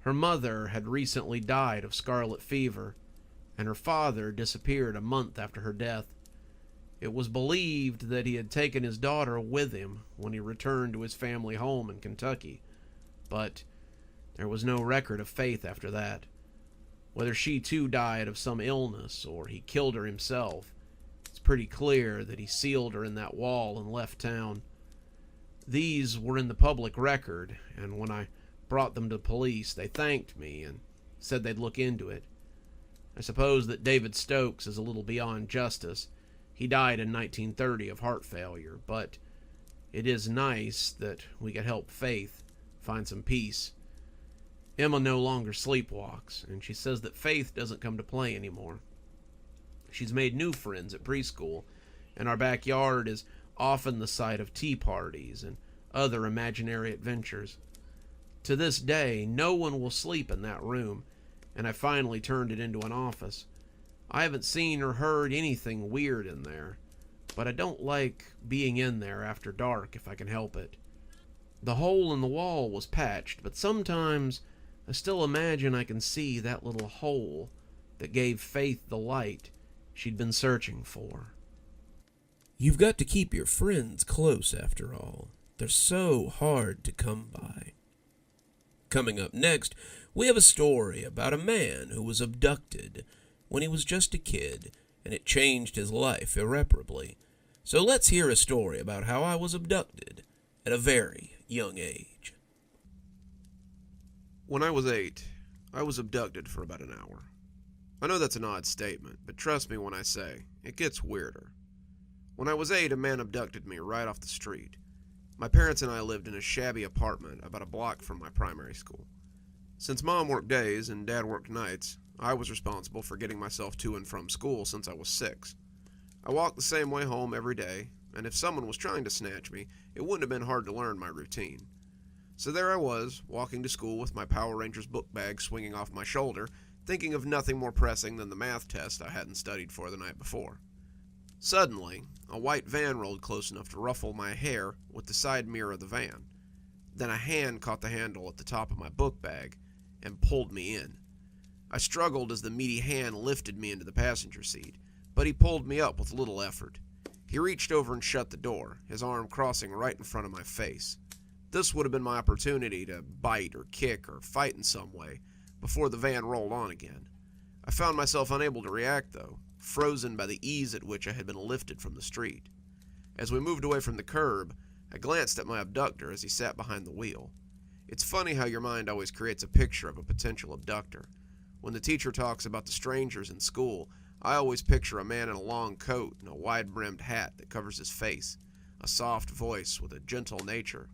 Speaker 2: Her mother had recently died of scarlet fever, and her father disappeared a month after her death. It was believed that he had taken his daughter with him when he returned to his family home in Kentucky, but there was no record of Faith after that. Whether she too died of some illness or he killed her himself, it's pretty clear that he sealed her in that wall and left town. These were in the public record, and when I brought them to the police, they thanked me and said they'd look into it. I suppose that David Stokes is a little beyond justice. He died in 1930 of heart failure, but it is nice that we could help Faith find some peace. Emma no longer sleepwalks, and she says that Faith doesn't come to play anymore. She's made new friends at preschool, and our backyard is often the site of tea parties and other imaginary adventures. To this day, no one will sleep in that room, and I finally turned it into an office. I haven't seen or heard anything weird in there, but I don't like being in there after dark if I can help it. The hole in the wall was patched, but sometimes I still imagine I can see that little hole that gave Faith the light she'd been searching for.
Speaker 1: You've got to keep your friends close after all. They're so hard to come by. Coming up next, we have a story about a man who was abducted when he was just a kid, and it changed his life irreparably. So let's hear a story about how I was abducted at a very young age.
Speaker 2: When I was 8, I was abducted for about an hour. I know that's an odd statement, but trust me when I say, it gets weirder. When I was 8, a man abducted me right off the street. My parents and I lived in a shabby apartment about a block from my primary school. Since Mom worked days and Dad worked nights, I was responsible for getting myself to and from school since I was 6. I walked the same way home every day, and if someone was trying to snatch me, it wouldn't have been hard to learn my routine. So there I was, walking to school with my Power Rangers book bag swinging off my shoulder, thinking of nothing more pressing than the math test I hadn't studied for the night before. Suddenly, a white van rolled close enough to ruffle my hair with the side mirror of the van. Then a hand caught the handle at the top of my book bag and pulled me in. I struggled as the meaty hand lifted me into the passenger seat, but he pulled me up with little effort. He reached over and shut the door, his arm crossing right in front of my face. This would have been my opportunity to bite or kick or fight in some way before the van rolled on again. I found myself unable to react, though, frozen by the ease at which I had been lifted from the street. As we moved away from the curb, I glanced at my abductor as he sat behind the wheel. It's funny how your mind always creates a picture of a potential abductor. When the teacher talks about the strangers in school, I always picture a man in a long coat and a wide-brimmed hat that covers his face, a soft voice with a gentle nature.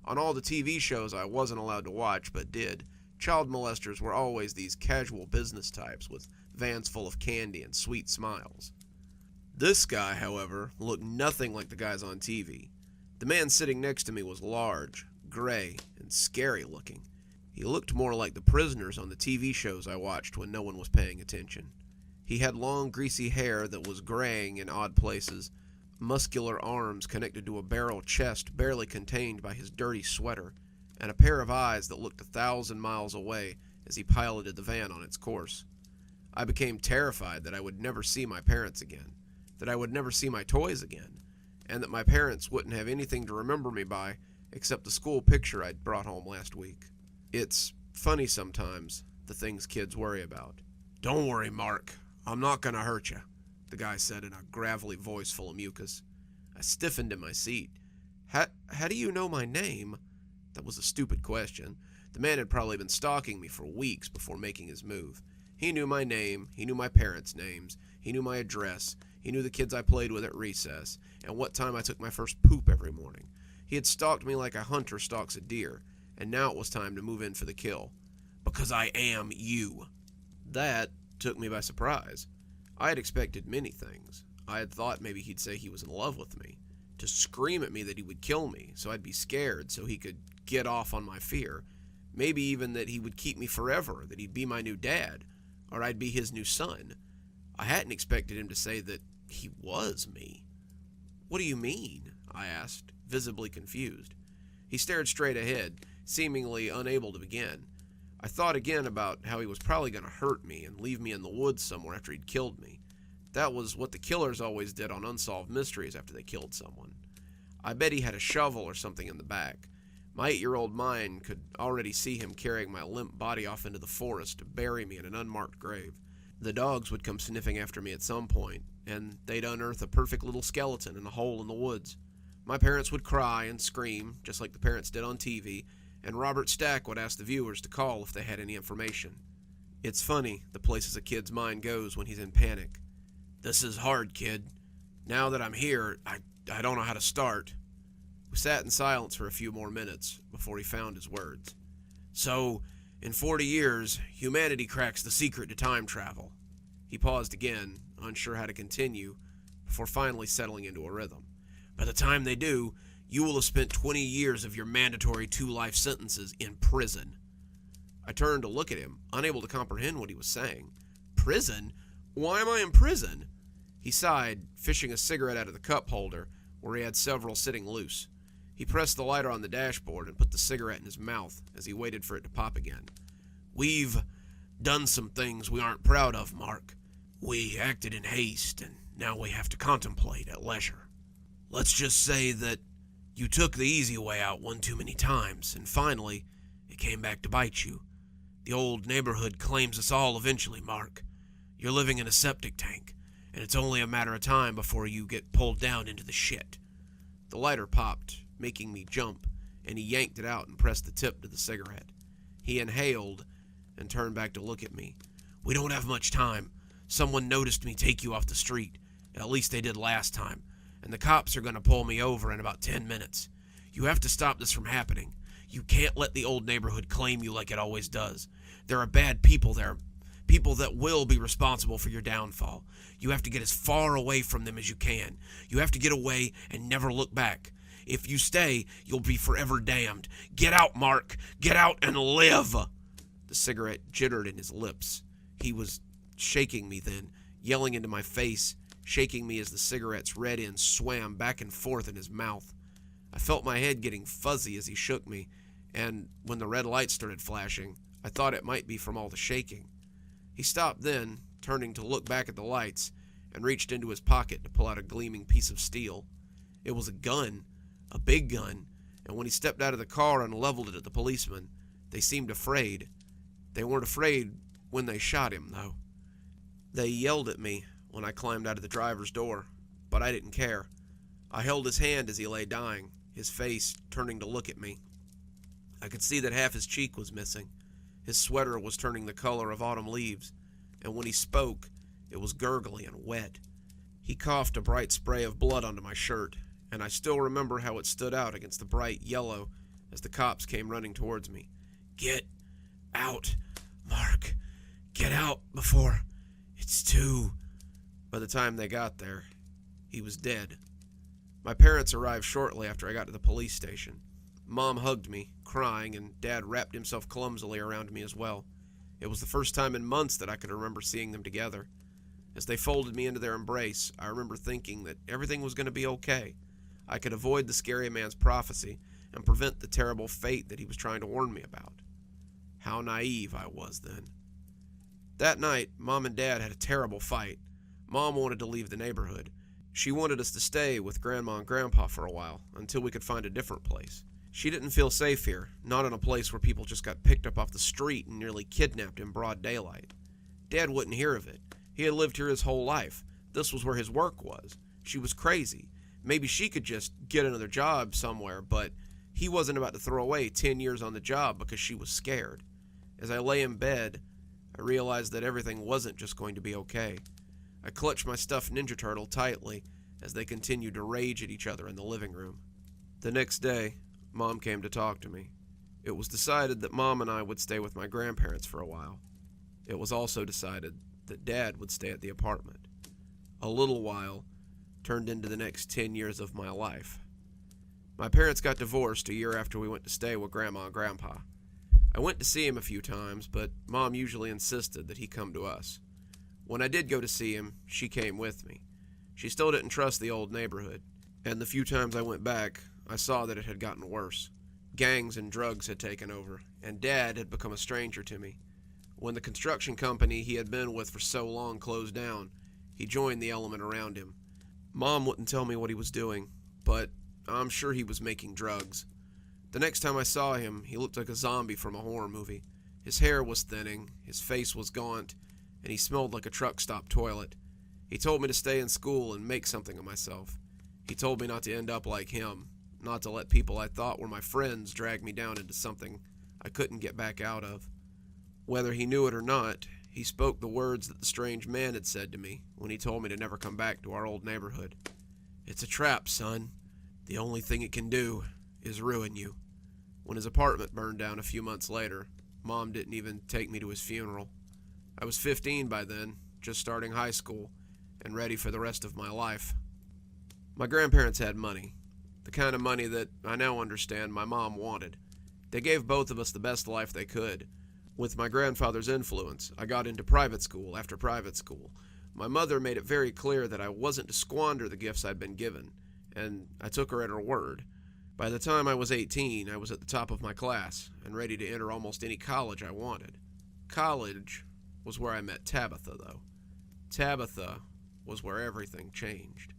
Speaker 2: On all the TV shows I wasn't allowed to watch but did, child molesters were always these casual business types with vans full of candy and sweet smiles. This guy, however, looked nothing like the guys on TV. The man sitting next to me was large, gray, and scary looking. He looked more like the prisoners on the TV shows I watched when no one was paying attention. He had long, greasy hair that was graying in odd places, muscular arms connected to a barrel chest barely contained by his dirty sweater, and a pair of eyes that looked 1,000 miles away as he piloted the van on its course. I became terrified that I would never see my parents again, that I would never see my toys again, and that my parents wouldn't have anything to remember me by except the school picture I'd brought home last week. It's funny sometimes, the things kids worry about. "Don't worry, Mark. I'm not gonna hurt you," the guy said in a gravelly voice full of mucus. I stiffened in my seat. How do you know my name?" That was a stupid question. The man had probably been stalking me for weeks before making his move. He knew my name, he knew my parents' names, he knew my address, he knew the kids I played with at recess, and what time I took my first poop every morning. He had stalked me like a hunter stalks a deer, and now it was time to move in for the kill. "Because I am you." That took me by surprise. I had expected many things. I had thought maybe he'd say he was in love with me, to scream at me that he would kill me, so I'd be scared so he could get off on my fear. Maybe even that he would keep me forever, that he'd be my new dad, or I'd be his new son. I hadn't expected him to say that he was me. "What do you mean?" I asked, visibly confused. He stared straight ahead, seemingly unable to begin. I thought again about how he was probably going to hurt me and leave me in the woods somewhere after he'd killed me. That was what the killers always did on unsolved mysteries after they killed someone. I bet he had a shovel or something in the back. My 8-year-old mind could already see him carrying my limp body off into the forest to bury me in an unmarked grave. The dogs would come sniffing after me at some point, and they'd unearth a perfect little skeleton in a hole in the woods. My parents would cry and scream, just like the parents did on TV, and Robert Stack would ask the viewers to call if they had any information. It's funny, the places a kid's mind goes when he's in panic. "This is hard, kid. Now that I'm here, I don't know how to start." We sat in silence for a few more minutes before he found his words. "So, in 40 years, humanity cracks the secret to time travel." He paused again, unsure how to continue, before finally settling into a rhythm. By the time they do, you will have spent 20 years of your mandatory 2 life sentences in prison. I turned to look at him, unable to comprehend what he was saying. Prison? Why am I in prison? He sighed, fishing a cigarette out of the cup holder, where he had several sitting loose. He pressed the lighter on the dashboard and put the cigarette in his mouth as he waited for it to pop again. We've done some things we aren't proud of, Mark. We acted in haste, and now we have to contemplate at leisure. Let's just say that you took the easy way out one too many times, and finally, it came back to bite you. The old neighborhood claims us all eventually, Mark. You're living in a septic tank, and it's only a matter of time before you get pulled down into the shit. The lighter popped, making me jump, and he yanked it out and pressed the tip to the cigarette. He inhaled and turned back to look at me. We don't have much time. Someone noticed me take you off the street. At least they did last time. And the cops are going to pull me over in about 10 minutes. You have to stop this from happening. You can't let the old neighborhood claim you like it always does. There are bad people there. People that will be responsible for your downfall. You have to get as far away from them as you can. You have to get away and never look back. If you stay, you'll be forever damned. Get out, Mark. Get out and live. The cigarette jittered in his lips. He was shaking me then, yelling into my face, shaking me as the cigarette's red end swam back and forth in his mouth. I felt my head getting fuzzy as he shook me, and when the red light started flashing, I thought it might be from all the shaking. He stopped then, turning to look back at the lights, and reached into his pocket to pull out a gleaming piece of steel. It was a gun, a big gun, and when he stepped out of the car and leveled it at the policeman, they seemed afraid. They weren't afraid when they shot him, though. They yelled at me when I climbed out of the driver's door, but I didn't care. I held his hand as he lay dying, his face turning to look at me. I could see that half his cheek was missing. His sweater was turning the color of autumn leaves, and when he spoke, it was gurgly and wet. He coughed a bright spray of blood onto my shirt, and I still remember how it stood out against the bright yellow as the cops came running towards me. Get out, Mark. Get out before it's too... By the time they got there, he was dead. My parents arrived shortly after I got to the police station. Mom hugged me, crying, and Dad wrapped himself clumsily around me as well. It was the first time in months that I could remember seeing them together. As they folded me into their embrace, I remember thinking that everything was going to be okay. I could avoid the scary man's prophecy and prevent the terrible fate that he was trying to warn me about. How naive I was then. That night, Mom and Dad had a terrible fight. Mom wanted to leave the neighborhood. She wanted us to stay with Grandma and Grandpa for a while, until we could find a different place. She didn't feel safe here, not in a place where people just got picked up off the street and nearly kidnapped in broad daylight. Dad wouldn't hear of it. He had lived here his whole life. This was where his work was. She was crazy. Maybe she could just get another job somewhere, but he wasn't about to throw away 10 years on the job because she was scared. As I lay in bed, I realized that everything wasn't just going to be okay. I clutched my stuffed Ninja Turtle tightly as they continued to rage at each other in the living room. The next day, Mom came to talk to me. It was decided that Mom and I would stay with my grandparents for a while. It was also decided that Dad would stay at the apartment. A little while turned into the next 10 years of my life. My parents got divorced a year after we went to stay with Grandma and Grandpa. I went to see him a few times, but Mom usually insisted that he come to us. When I did go to see him, she came with me. She still didn't trust the old neighborhood, and the few times I went back, I saw that it had gotten worse. Gangs and drugs had taken over, and Dad had become a stranger to me. When the construction company he had been with for so long closed down, he joined the element around him. Mom wouldn't tell me what he was doing, but I'm sure he was making drugs. The next time I saw him, he looked like a zombie from a horror movie. His hair was thinning, his face was gaunt, and he smelled like a truck stop toilet. He told me to stay in school and make something of myself. He told me not to end up like him, not to let people I thought were my friends drag me down into something I couldn't get back out of. Whether he knew it or not, he spoke the words that the strange man had said to me when he told me to never come back to our old neighborhood. It's a trap, son. The only thing it can do is ruin you. When his apartment burned down a few months later, Mom didn't even take me to his funeral. I was 15 by then, just starting high school, and ready for the rest of my life. My grandparents had money, the kind of money that I now understand my mom wanted. They gave both of us the best life they could. With my grandfather's influence, I got into private school after private school. My mother made it very clear that I wasn't to squander the gifts I'd been given, and I took her at her word. By the time I was 18, I was at the top of my class and ready to enter almost any college I wanted. College was where I met Tabitha, though. Tabitha was where everything changed.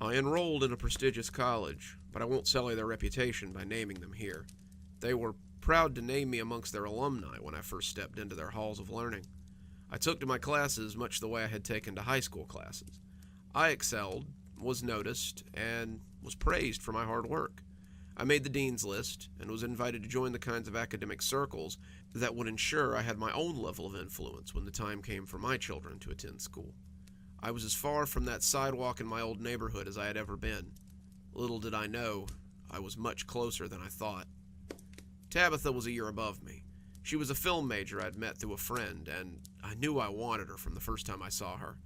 Speaker 2: I enrolled in a prestigious college, but I won't sully their reputation by naming them here. They were proud to name me amongst their alumni when I first stepped into their halls of learning. I took to my classes much the way I had taken to high school classes. I excelled, was noticed, and was praised for my hard work. I made the dean's list and was invited to join the kinds of academic circles that would ensure I had my own level of influence when the time came for my children to attend school. I was as far from that sidewalk in my old neighborhood as I had ever been. Little did I know, I was much closer than I thought. Tabitha was a year above me. She was a film major I'd met through a friend, and I knew I wanted her from the first time I saw her.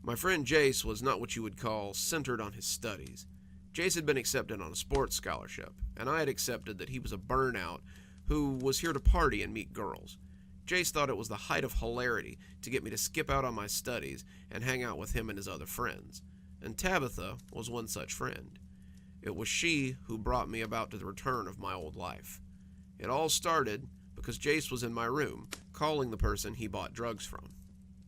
Speaker 2: My friend Jace was not what you would call centered on his studies. Jace had been accepted on a sports scholarship, and I had accepted that he was a burnout who was here to party and meet girls. Jace thought it was the height of hilarity to get me to skip out on my studies and hang out with him and his other friends, and Tabitha was one such friend. It was she who brought me about to the return of my old life. It all started because Jace was in my room, calling the person he bought drugs from.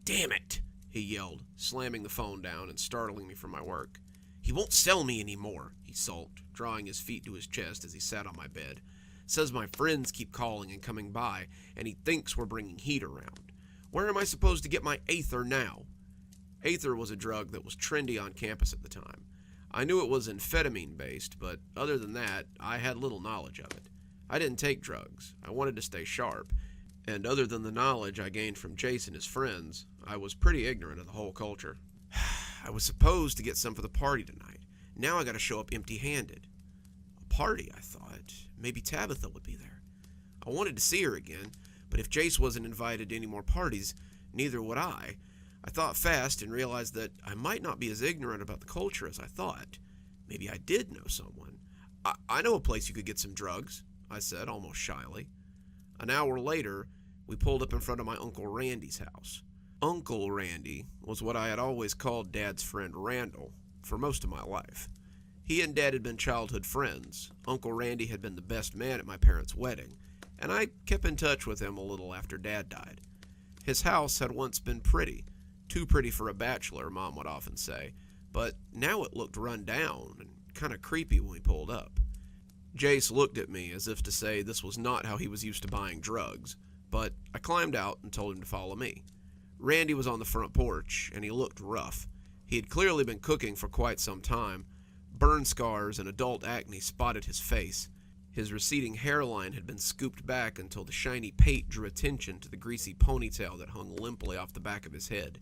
Speaker 2: "Damn it!" he yelled, slamming the phone down and startling me from my work. "He won't sell me anymore," he sulked, drawing his feet to his chest as he sat on my bed. "Says my friends keep calling and coming by, and he thinks we're bringing heat around. Where am I supposed to get my Aether now?" Aether was a drug that was trendy on campus at the time. I knew it was amphetamine-based, but other than that, I had little knowledge of it. I didn't take drugs. I wanted to stay sharp, and other than the knowledge I gained from Jace and his friends, I was pretty ignorant of the whole culture. I was supposed to get some for the party tonight. Now I gotta show up empty-handed. A party, I thought. Maybe Tabitha would be there. I wanted to see her again, but if Jace wasn't invited to any more parties, neither would I. I thought fast and realized that I might not be as ignorant about the culture as I thought. Maybe I did know someone. I know a place you could get some drugs, I said, almost shyly. An hour later, we pulled up in front of my Uncle Randy's house. Uncle Randy was what I had always called Dad's friend Randall for most of my life. He and Dad had been childhood friends. Uncle Randy had been the best man at my parents' wedding, and I kept in touch with him a little after Dad died. His house had once been pretty, too pretty for a bachelor, Mom would often say, but now it looked run down and kind of creepy when we pulled up. Jace looked at me as if to say this was not how he was used to buying drugs, but I climbed out and told him to follow me. Randy was on the front porch, and he looked rough. He had clearly been cooking for quite some time. Burn scars and adult acne spotted his face. His receding hairline had been scooped back until the shiny pate drew attention to the greasy ponytail that hung limply off the back of his head.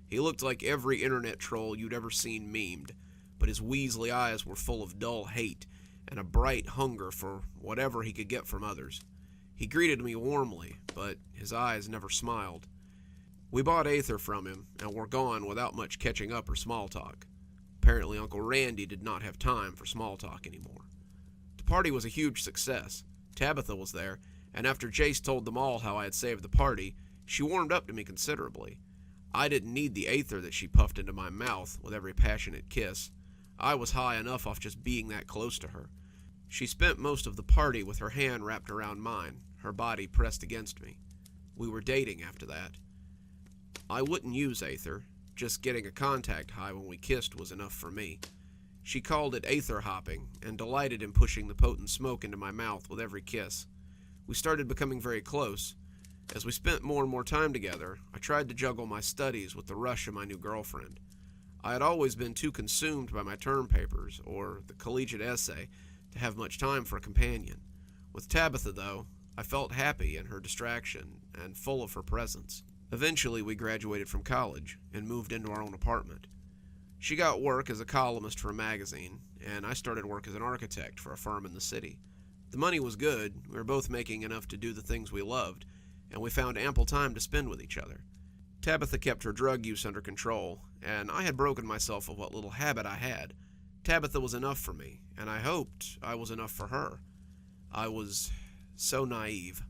Speaker 2: He looked like every internet troll you'd ever seen memed, but his weaselly eyes were full of dull hate and a bright hunger for whatever he could get from others. He greeted me warmly, but his eyes never smiled. We bought Aether from him, and were gone without much catching up or small talk. Apparently Uncle Randy did not have time for small talk anymore. The party was a huge success. Tabitha was there, and after Jace told them all how I had saved the party, she warmed up to me considerably. I didn't need the Aether that she puffed into my mouth with every passionate kiss. I was high enough off just being that close to her. She spent most of the party with her hand wrapped around mine, her body pressed against me. We were dating after that. I wouldn't use Aether. Just getting a contact high when we kissed was enough for me. She called it Aether hopping, and delighted in pushing the potent smoke into my mouth with every kiss. We started becoming very close. As we spent more and more time together, I tried to juggle my studies with the rush of my new girlfriend. I had always been too consumed by my term papers, or the collegiate essay, to have much time for a companion. With Tabitha, though, I felt happy in her distraction and full of her presence. Eventually, we graduated from college and moved into our own apartment. She got work as a columnist for a magazine, and I started work as an architect for a firm in the city. The money was good, we were both making enough to do the things we loved, and we found ample time to spend with each other. Tabitha kept her drug use under control, and I had broken myself of what little habit I had. Tabitha was enough for me, and I hoped I was enough for her. I was so naive.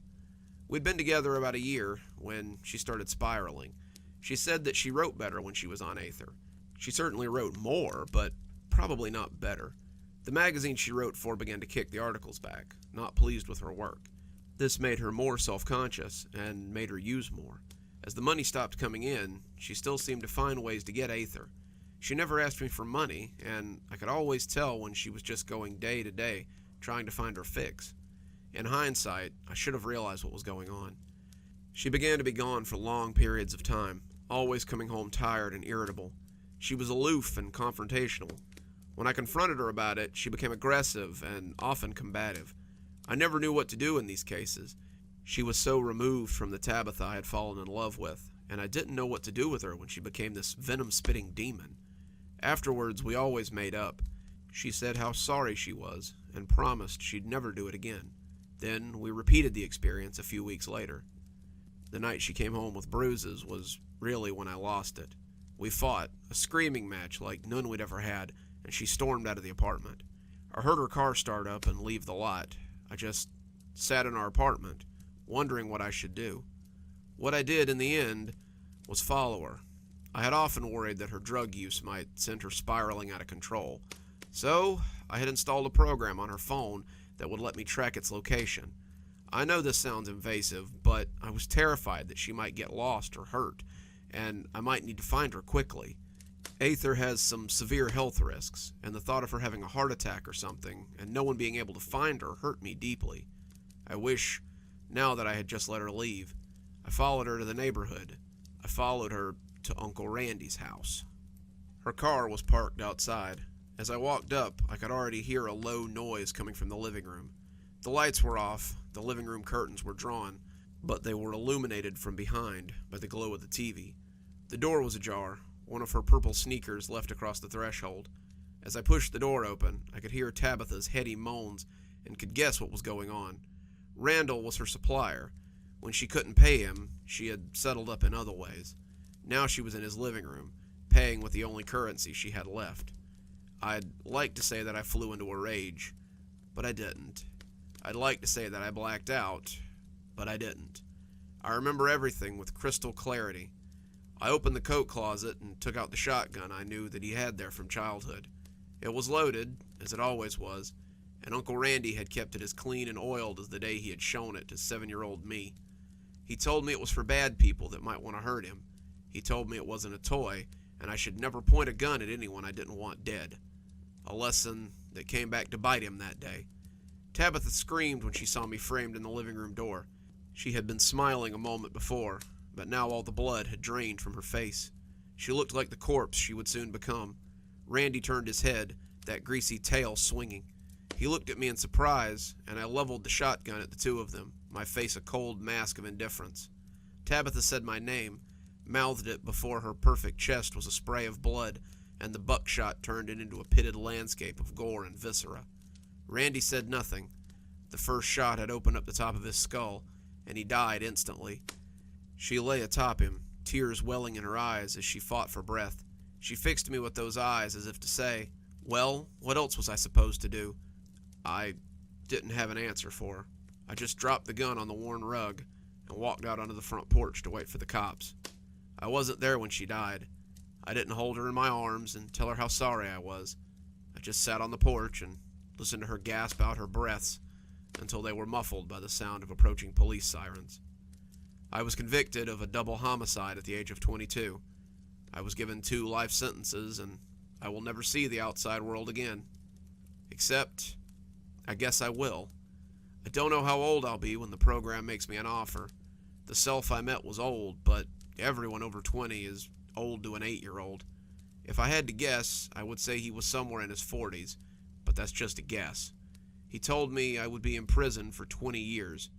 Speaker 2: We'd been together about a year when she started spiraling. She said that she wrote better when she was on Aether. She certainly wrote more, but probably not better. The magazine she wrote for began to kick the articles back, not pleased with her work. This made her more self-conscious and made her use more. As the money stopped coming in, she still seemed to find ways to get Aether. She never asked me for money, and I could always tell when she was just going day to day, trying to find her fix. In hindsight, I should have realized what was going on. She began to be gone for long periods of time, always coming home tired and irritable. She was aloof and confrontational. When I confronted her about it, she became aggressive and often combative. I never knew what to do in these cases. She was so removed from the Tabitha I had fallen in love with, and I didn't know what to do with her when she became this venom-spitting demon. Afterwards, we always made up. She said how sorry she was, and promised she'd never do it again. Then we repeated the experience a few weeks later. The night she came home with bruises was really when I lost it. We fought, a screaming match like none we'd ever had, and she stormed out of the apartment. I heard her car start up and leave the lot. I just sat in our apartment, wondering what I should do. What I did in the end was follow her. I had often worried that her drug use might send her spiraling out of control, so I had installed a program on her phone that would let me track its location. I know this sounds invasive, but I was terrified that she might get lost or hurt, and I might need to find her quickly. Aether has some severe health risks, and the thought of her having a heart attack or something, and no one being able to find her, hurt me deeply. I wish, now that I had just let her leave. I followed her to the neighborhood. I followed her to Uncle Randy's house. Her car was parked outside. As I walked up, I could already hear a low noise coming from the living room. The lights were off, the living room curtains were drawn, but they were illuminated from behind by the glow of the TV. The door was ajar, one of her purple sneakers left across the threshold. As I pushed the door open, I could hear Tabitha's heady moans and could guess what was going on. Randall was her supplier. When she couldn't pay him, she had settled up in other ways. Now she was in his living room, paying with the only currency she had left. I'd like to say that I flew into a rage, but I didn't. I'd like to say that I blacked out, but I didn't. I remember everything with crystal clarity. I opened the coat closet and took out the shotgun I knew that he had there from childhood. It was loaded, as it always was, and Uncle Randy had kept it as clean and oiled as the day he had shown it to 7-year-old me. He told me it was for bad people that might want to hurt him. He told me it wasn't a toy, and I should never point a gun at anyone I didn't want dead. A lesson that came back to bite him that day. Tabitha screamed when she saw me framed in the living room door. She had been smiling a moment before, but now all the blood had drained from her face. She looked like the corpse she would soon become. Randy turned his head, that greasy tail swinging. He looked at me in surprise, and I leveled the shotgun at the two of them, my face a cold mask of indifference. Tabitha said my name, mouthed it before her perfect chest was a spray of blood, and the buckshot turned it into a pitted landscape of gore and viscera. Randy said nothing. The first shot had opened up the top of his skull, and he died instantly. She lay atop him, tears welling in her eyes as she fought for breath. She fixed me with those eyes as if to say, well, what else was I supposed to do? I didn't have an answer for her. I just dropped the gun on the worn rug and walked out onto the front porch to wait for the cops. I wasn't there when she died. I didn't hold her in my arms and tell her how sorry I was. I just sat on the porch and listened to her gasp out her breaths until they were muffled by the sound of approaching police sirens. I was convicted of a double homicide at the age of 22. I was given 2 life sentences, and I will never see the outside world again. Except, I guess I will. I don't know how old I'll be when the program makes me an offer. The self I met was old, but everyone over 20 is old to an 8-year-old. If I had to guess, I would say he was somewhere in his 40s, but that's just a guess. He told me I would be in prison for 20 years.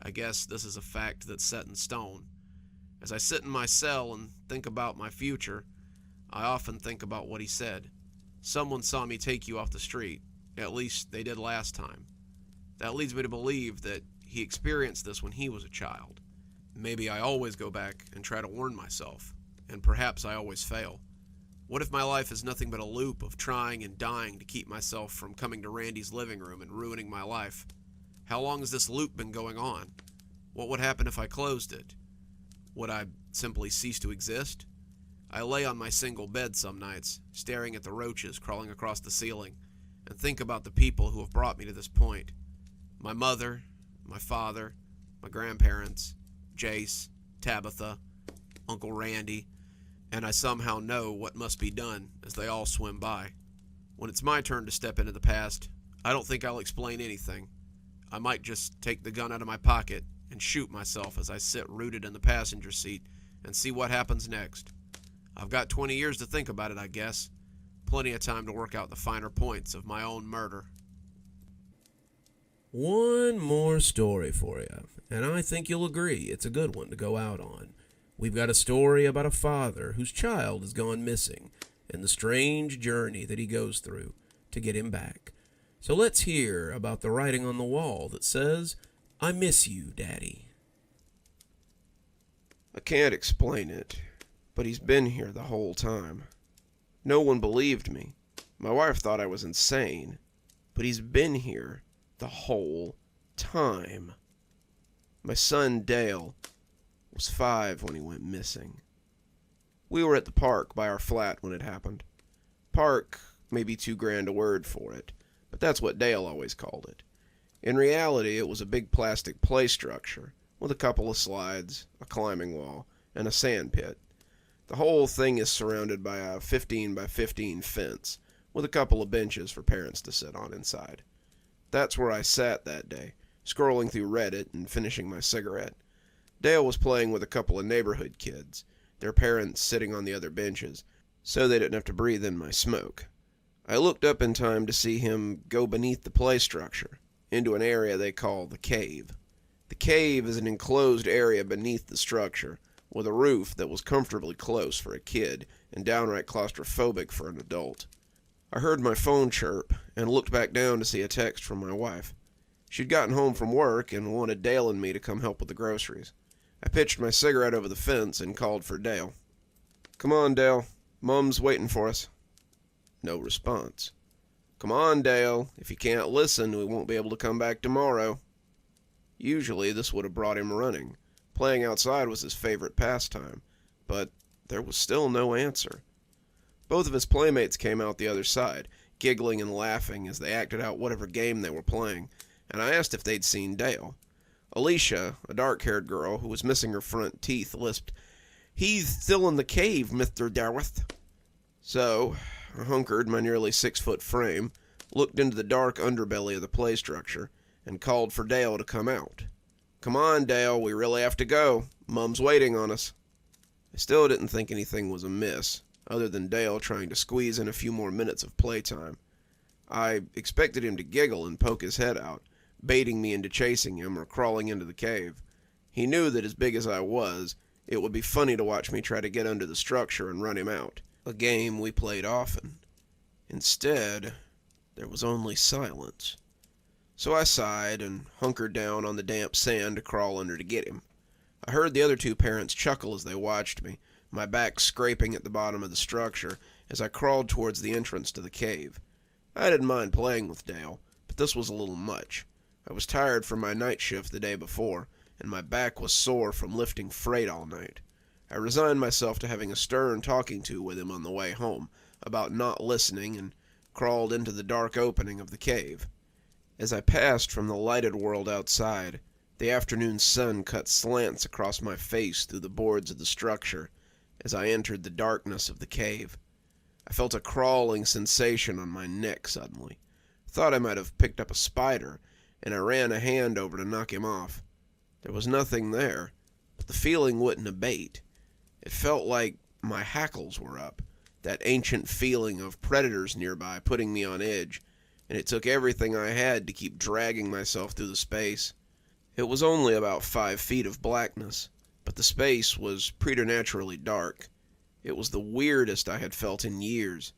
Speaker 2: I guess this is a fact that's set in stone. As I sit in my cell and think about my future, I often think about what he said. Someone saw me take you off the street. At least they did last time. That leads me to believe that he experienced this when he was a child. Maybe I always go back and try to warn myself, and perhaps I always fail. What if my life is nothing but a loop of trying and dying to keep myself from coming to Randy's living room and ruining my life? How long has this loop been going on? What would happen if I closed it? Would I simply cease to exist? I lay on my single bed some nights, staring at the roaches crawling across the ceiling, and think about the people who have brought me to this point. My mother, my father, my grandparents, Jace, Tabitha, Uncle Randy, and I somehow know what must be done as they all swim by. When it's my turn to step into the past, I don't think I'll explain anything. I might just take the gun out of my pocket and shoot myself as I sit rooted in the passenger seat and see what happens next. I've got 20 years to think about it, I guess. Plenty of time to work out the finer points of my own murder.
Speaker 1: One more story for you, and I think you'll agree it's a good one to go out on. We've got a story about a father whose child has gone missing and the strange journey that he goes through to get him back. So let's hear about the writing on the wall that says, "I miss you, Daddy."
Speaker 2: I can't explain it, but he's been here the whole time. No one believed me. My wife thought I was insane, but he's been here the whole time. My son, Dale, was 5 when he went missing. We were at the park by our flat when it happened. Park may be too grand a word for it, but that's what Dale always called it. In reality, it was a big plastic play structure with a couple of slides, a climbing wall, and a sand pit. The whole thing is surrounded by a 15 by 15 fence with a couple of benches for parents to sit on inside. That's where I sat that day, scrolling through Reddit and finishing my cigarette. Dale was playing with a couple of neighborhood kids, their parents sitting on the other benches, so they didn't have to breathe in my smoke. I looked up in time to see him go beneath the play structure, into an area they call the cave. The cave is an enclosed area beneath the structure, with a roof that was comfortably close for a kid and downright claustrophobic for an adult. I heard my phone chirp and looked back down to see a text from my wife. She'd gotten home from work and wanted Dale and me to come help with the groceries. I pitched my cigarette over the fence and called for Dale. "Come on, Dale. Mom's waiting for us." No response. "Come on, Dale. If you can't listen, we won't be able to come back tomorrow." Usually this would have brought him running. Playing outside was his favorite pastime, but there was still no answer. Both of his playmates came out the other side, giggling and laughing as they acted out whatever game they were playing, and I asked if they'd seen Dale. Alicia, a dark-haired girl who was missing her front teeth, lisped, "He's still in the cave, Mr. Darwith." So I hunkered my nearly 6-foot frame, looked into the dark underbelly of the play structure, and called for Dale to come out. "Come on, Dale, we really have to go. Mom's waiting on us." I still didn't think anything was amiss, other than Dale trying to squeeze in a few more minutes of playtime. I expected him to giggle and poke his head out, baiting me into chasing him or crawling into the cave. He knew that as big as I was, it would be funny to watch me try to get under the structure and run him out, a game we played often. Instead, there was only silence. So I sighed and hunkered down on the damp sand to crawl under to get him. I heard the other two parents chuckle as they watched me, my back scraping at the bottom of the structure as I crawled towards the entrance to the cave. I didn't mind playing with Dale, but this was a little much. I was tired from my night shift the day before, and my back was sore from lifting freight all night. I resigned myself to having a stern talking to with him on the way home about not listening and crawled into the dark opening of the cave. As I passed from the lighted world outside, the afternoon sun cut slants across my face through the boards of the structure as I entered the darkness of the cave. I felt a crawling sensation on my neck suddenly. Thought I might have picked up a spider, and I ran a hand over to knock him off. There was nothing there, but the feeling wouldn't abate. It felt like my hackles were up, that ancient feeling of predators nearby putting me on edge, and it took everything I had to keep dragging myself through the space. It was only about 5 feet of blackness, but the space was preternaturally dark. It was the weirdest I had felt in years.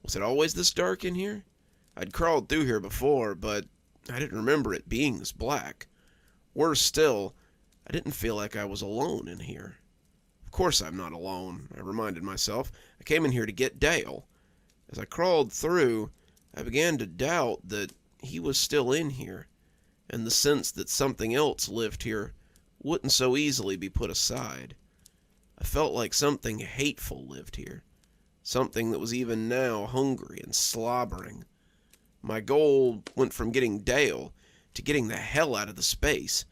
Speaker 2: Was it always this dark in here? I'd crawled through here before, but I didn't remember it being this black. Worse still, I didn't feel like I was alone in here. Of course I'm not alone, I reminded myself. I came in here to get Dale. As I crawled through, I began to doubt that he was still in here, and the sense that something else lived here wouldn't so easily be put aside. I felt like something hateful lived here, something that was even now hungry and slobbering. My goal went from getting Dale to getting the hell out of the space,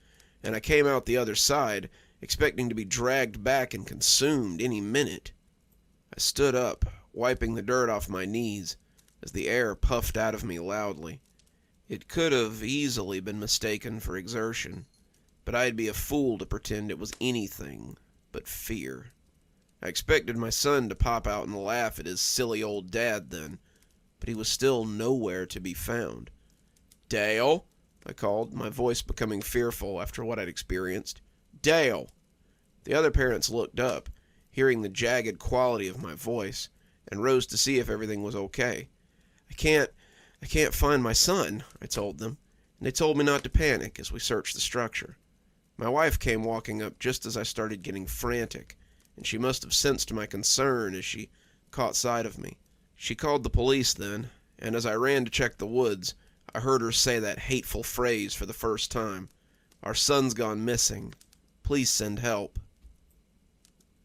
Speaker 2: and I came out the other side, expecting to be dragged back and consumed any minute. I stood up, wiping the dirt off my knees, as the air puffed out of me loudly. It could have easily been mistaken for exertion, but I'd be a fool to pretend it was anything but fear. I expected my son to pop out and laugh at his silly old dad then, but he was still nowhere to be found. "Dale," I called, my voice becoming fearful after what I'd experienced. "Dale!" The other parents looked up, hearing the jagged quality of my voice, and rose to see if everything was okay. I can't find my son," I told them, and they told me not to panic as we searched the structure. My wife came walking up just as I started getting frantic, and she must have sensed my concern as she caught sight of me. She called the police then, and as I ran to check the woods, I heard her say that hateful phrase for the first time. "Our son's gone missing. Please send help."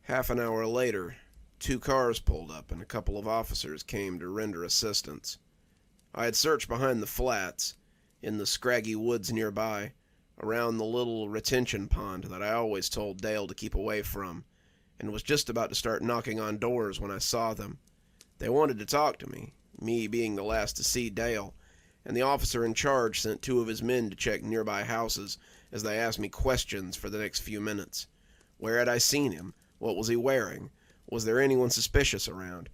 Speaker 2: Half an hour later, 2 cars pulled up and a couple of officers came to render assistance. I had searched behind the flats, in the scraggy woods nearby, around the little retention pond that I always told Dale to keep away from, and was just about to start knocking on doors when I saw them. They wanted to talk to me being the last to see Dale, and the officer in charge sent 2 of his men to check nearby houses as they asked me questions for the next few minutes. Where had I seen him? What was he wearing? Was there anyone suspicious around?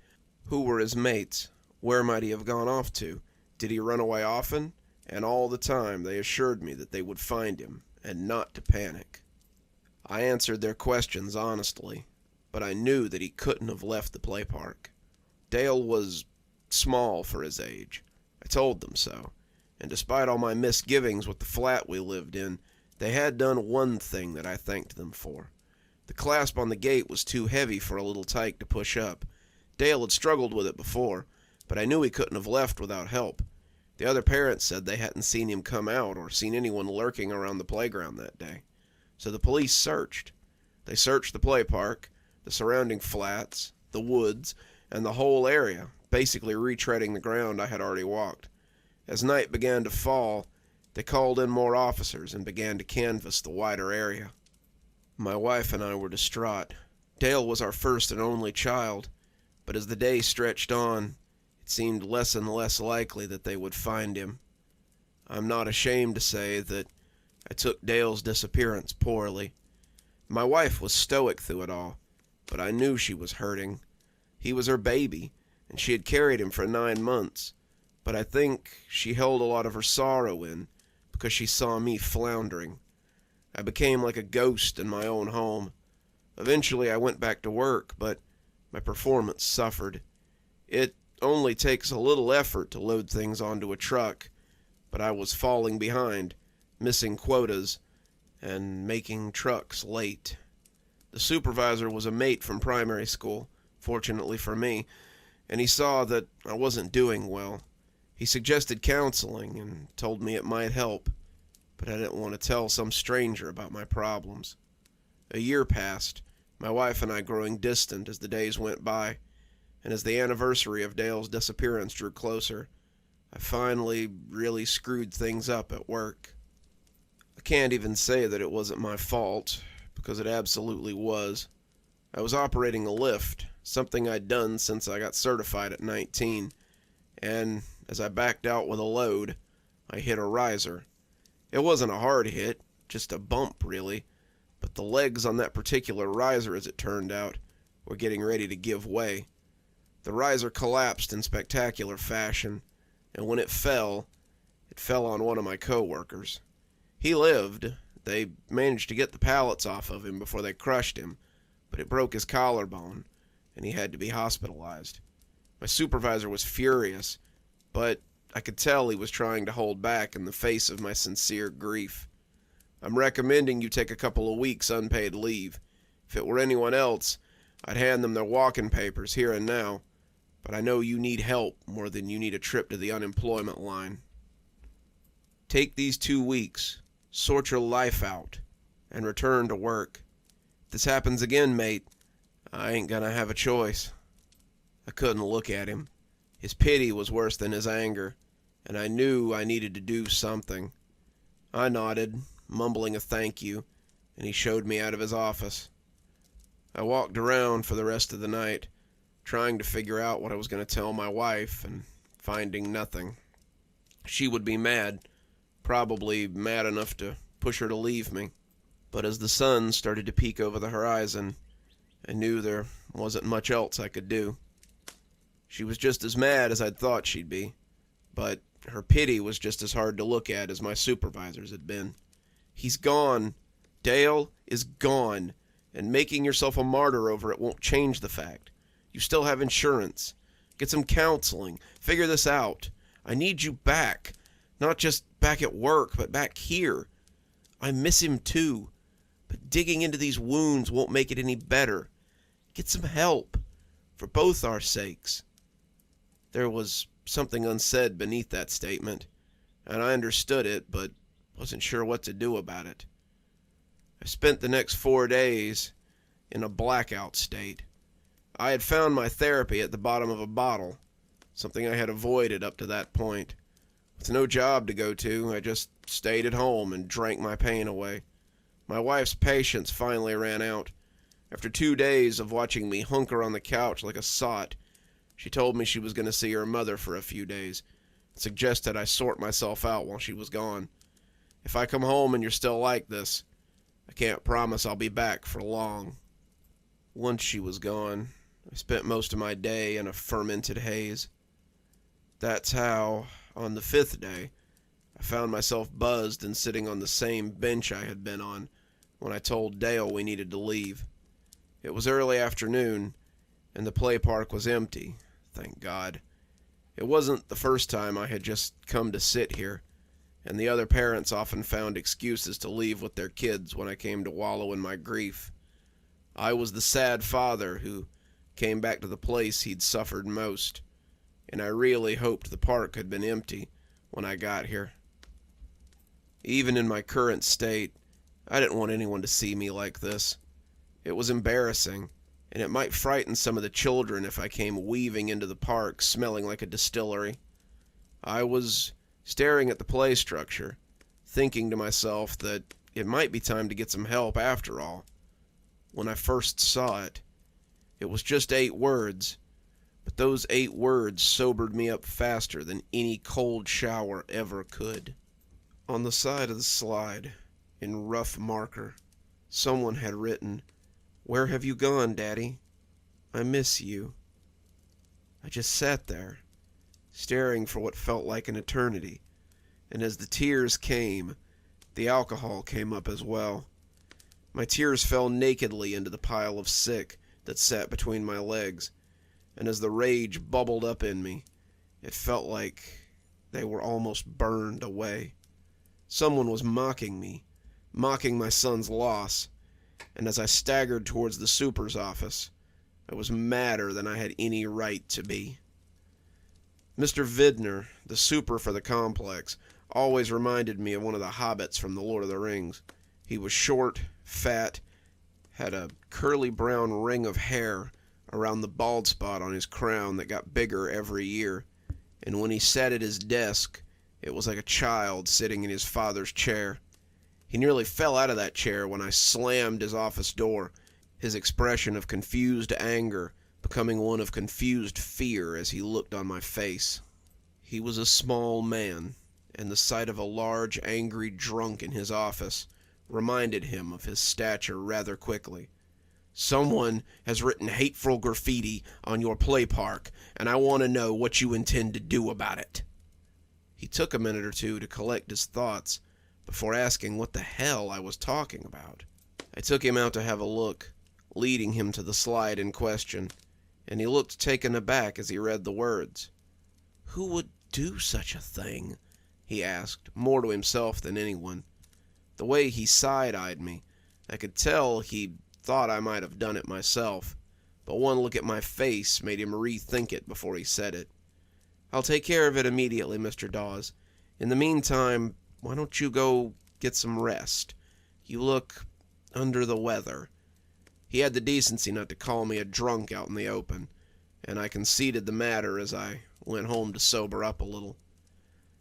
Speaker 2: Who were his mates? Where might he have gone off to? Did he run away often? And all the time they assured me that they would find him, and not to panic. I answered their questions honestly, but I knew that he couldn't have left the play park. Dale was small for his age. I told them so, and despite all my misgivings with the flat we lived in, they had done one thing that I thanked them for. The clasp on the gate was too heavy for a little tyke to push up. Dale had struggled with it before, but I knew he couldn't have left without help. The other parents said they hadn't seen him come out or seen anyone lurking around the playground that day. So the police searched. They searched the play park, the surrounding flats, the woods, and the whole area, basically retreading the ground I had already walked. As night began to fall, they called in more officers and began to canvass the wider area. My wife and I were distraught. Dale was our first and only child, but as the day stretched on, it seemed less and less likely that they would find him. I'm not ashamed to say that I took Dale's disappearance poorly. My wife was stoic through it all, but I knew she was hurting. He was her baby, and she had carried him for 9 months, but I think she held a lot of her sorrow in because she saw me floundering. I became like a ghost in my own home. Eventually I went back to work, but my performance suffered. It only takes a little effort to load things onto a truck, but I was falling behind, missing quotas, and making trucks late. The supervisor was a mate from primary school, fortunately for me, and he saw that I wasn't doing well. He suggested counseling and told me it might help, but I didn't want to tell some stranger about my problems. A year passed, my wife and I growing distant as the days went by, and as the anniversary of Dale's disappearance drew closer, I finally really screwed things up at work. I can't even say that it wasn't my fault, because it absolutely was. I was operating a lift, something I'd done since I got certified at 19, and as I backed out with a load, I hit a riser. It wasn't a hard hit, just a bump really, but the legs on that particular riser, as it turned out, were getting ready to give way. The riser collapsed in spectacular fashion, and when it fell on one of my co-workers. He lived. They managed to get the pallets off of him before they crushed him, but it broke his collarbone, and he had to be hospitalized. My supervisor was furious, but I could tell he was trying to hold back in the face of my sincere grief. I'm recommending you take a couple of weeks unpaid leave. If it were anyone else, I'd hand them their walking papers here and now, but I know you need help more than you need a trip to the unemployment line. Take these 2 weeks, sort your life out, and return to work. If this happens again, mate, I ain't gonna have a choice. I couldn't look at him. His pity was worse than his anger, and I knew I needed to do something. I nodded, mumbling a thank you, and he showed me out of his office. I walked around for the rest of the night, trying to figure out what I was going to tell my wife, and finding nothing. She would be mad, probably mad enough to push her to leave me. But as the sun started to peek over the horizon, I knew there wasn't much else I could do. She was just as mad as I'd thought she'd be, but her pity was just as hard to look at as my supervisor's had been. He's gone. Dale is gone, and making yourself a martyr over it won't change the fact. You still have insurance. Get some counseling. Figure this out. I need you back. Not just back at work, but back here. I miss him too, but digging into these wounds won't make it any better. Get some help, for both our sakes. There was something unsaid beneath that statement, and I understood it, but wasn't sure what to do about it. I spent the next 4 days in a blackout state. I had found my therapy at the bottom of a bottle, something I had avoided up to that point. With no job to go to, I just stayed at home and drank my pain away. My wife's patience finally ran out. After 2 days of watching me hunker on the couch like a sot, she told me she was going to see her mother for a few days, and suggested I sort myself out while she was gone. If I come home and you're still like this, I can't promise I'll be back for long. Once she was gone, I spent most of my day in a fermented haze. That's how, on the 5th day, I found myself buzzed and sitting on the same bench I had been on when I told Dale we needed to leave. It was early afternoon, and the play park was empty, thank God. It wasn't the first time I had just come to sit here, and the other parents often found excuses to leave with their kids when I came to wallow in my grief. I was the sad father who came back to the place he'd suffered most, and I really hoped the park had been empty when I got here. Even in my current state, I didn't want anyone to see me like this. It was embarrassing, and it might frighten some of the children if I came weaving into the park smelling like a distillery. I was staring at the play structure, thinking to myself that it might be time to get some help after all. When I first saw it, it was just 8 words, but those 8 words sobered me up faster than any cold shower ever could. On the side of the slide, in rough marker, someone had written, "Where have you gone, Daddy? I miss you." I just sat there, staring for what felt like an eternity, and as the tears came, the alcohol came up as well. My tears fell nakedly into the pile of sick that sat between my legs, and as the rage bubbled up in me, it felt like they were almost burned away. Someone was mocking me, mocking my son's loss, and as I staggered towards the super's office, I was madder than I had any right to be. Mr. Vidner, the super for the complex, always reminded me of one of the hobbits from The Lord of the Rings. He was short, fat, had a curly brown ring of hair around the bald spot on his crown that got bigger every year, and when he sat at his desk, it was like a child sitting in his father's chair. He nearly fell out of that chair when I slammed his office door, his expression of confused anger becoming one of confused fear as he looked on my face. He was a small man, and the sight of a large, angry drunk in his office reminded him of his stature rather quickly. "Someone has written hateful graffiti on your play park, and I want to know what you intend to do about it." He took a minute or two to collect his thoughts before asking what the hell I was talking about. I took him out to have a look, leading him to the slide in question, and he looked taken aback as he read the words. "Who would do such a thing?" he asked, more to himself than anyone. The way he side-eyed me, I could tell he thought I might have done it myself, but one look at my face made him rethink it before he said it. "I'll take care of it immediately, Mr. Dawes. In the meantime, why don't you go get some rest? You look under the weather." He had the decency not to call me a drunk out in the open, and I conceded the matter as I went home to sober up a little.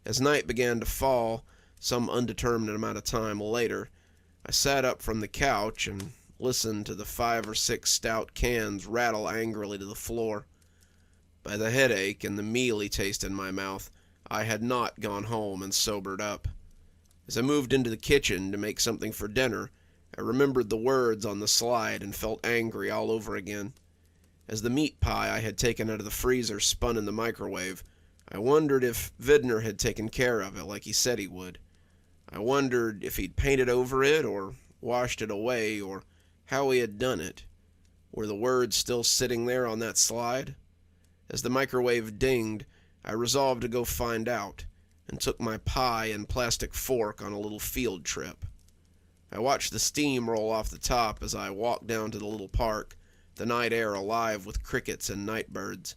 Speaker 2: As night began to fall, some undetermined amount of time later, I sat up from the couch and listened to the 5 or 6 stout cans rattle angrily to the floor. By the headache and the mealy taste in my mouth, I had not gone home and sobered up. As I moved into the kitchen to make something for dinner, I remembered the words on the slide and felt angry all over again. As the meat pie I had taken out of the freezer spun in the microwave, I wondered if Vidner had taken care of it like he said he would. I wondered if he'd painted over it or washed it away or how he had done it. Were the words still sitting there on that slide? As the microwave dinged, I resolved to go find out, and took my pie and plastic fork on a little field trip. I watched the steam roll off the top as I walked down to the little park, the night air alive with crickets and nightbirds.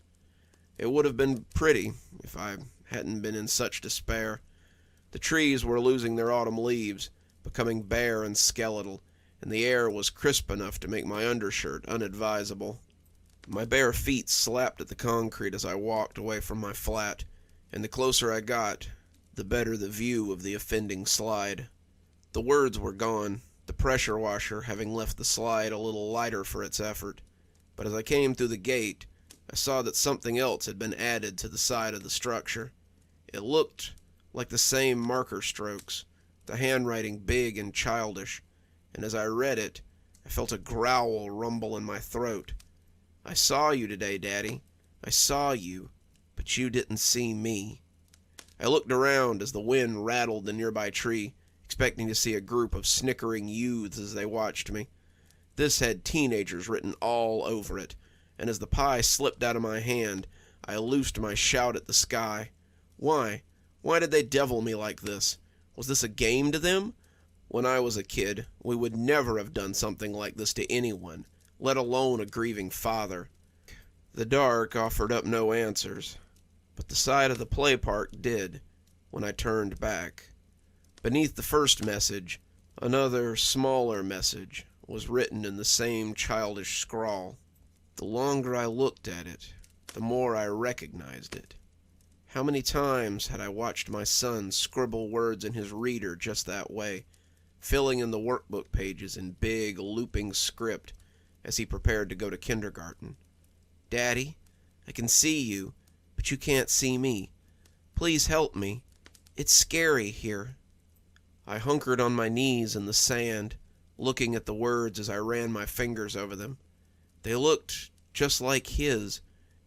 Speaker 2: It would have been pretty if I hadn't been in such despair. The trees were losing their autumn leaves, becoming bare and skeletal, and the air was crisp enough to make my undershirt unadvisable. My bare feet slapped at the concrete as I walked away from my flat, and the closer I got, the better the view of the offending slide. The words were gone, the pressure washer having left the slide a little lighter for its effort, but as I came through the gate, I saw that something else had been added to the side of the structure. It looked like the same marker strokes, the handwriting big and childish, and as I read it, I felt a growl rumble in my throat. "I saw you today, Daddy. I saw you, but you didn't see me." I looked around as the wind rattled the nearby tree, expecting to see a group of snickering youths as they watched me. This had teenagers written all over it, and as the pie slipped out of my hand, I loosed my shout at the sky. Why? Why did they devil me like this? Was this a game to them? When I was a kid, we would never have done something like this to anyone, let alone a grieving father. The dark offered up no answers, but the side of the play park did when I turned back. Beneath the first message, another, smaller message was written in the same childish scrawl. The longer I looked at it, the more I recognized it. How many times had I watched my son scribble words in his reader just that way, filling in the workbook pages in big, looping script as he prepared to go to kindergarten. "Daddy, I can see you, but you can't see me. Please help me. It's scary here." I hunkered on my knees in the sand, looking at the words as I ran my fingers over them. They looked just like his,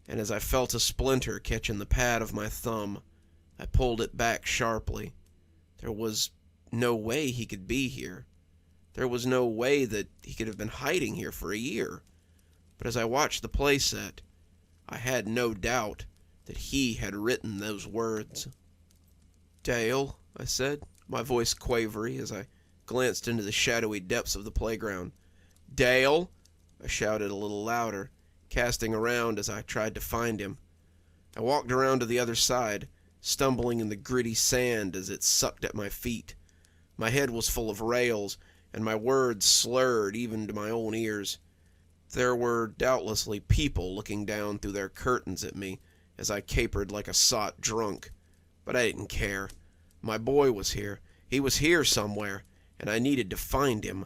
Speaker 2: and as I felt a splinter catch in the pad of my thumb, I pulled it back sharply. There was no way he could be here. There was no way that he could have been hiding here for a year. But as I watched the playset, I had no doubt that he had written those words. "Dale," I said, my voice quavery as I glanced into the shadowy depths of the playground. "Dale!" I shouted a little louder, casting around as I tried to find him. I walked around to the other side, stumbling in the gritty sand as it sucked at my feet. My head was full of rails, and my words slurred even to my own ears. There were doubtlessly people looking down through their curtains at me as I capered like a sot drunk, but I didn't care. My boy was here. He was here somewhere, and I needed to find him.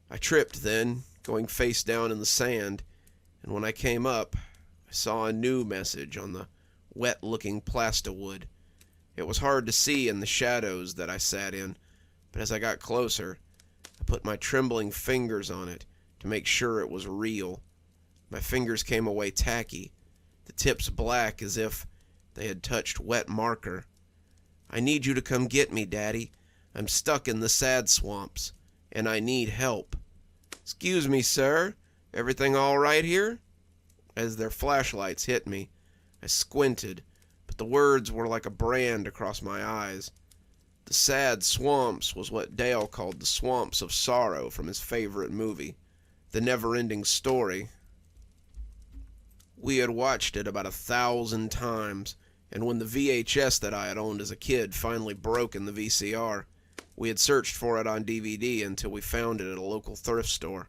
Speaker 2: I tripped then, going face down in the sand, and when I came up, I saw a new message on the wet-looking plasterwood. It was hard to see in the shadows that I sat in, but as I got closer, I put my trembling fingers on it to make sure it was real. My fingers came away tacky, the tips black as if they had touched wet marker. "I need you to come get me, Daddy. I'm stuck in the sad swamps, and I need help." "Excuse me, sir. Everything all right here?" As their flashlights hit me, I squinted, but the words were like a brand across my eyes. The sad swamps was what Dale called the swamps of sorrow from his favorite movie, The Never-Ending Story. We had watched it about 1,000 times, and when the VHS that I had owned as a kid finally broke in the VCR, we had searched for it on DVD until we found it at a local thrift store.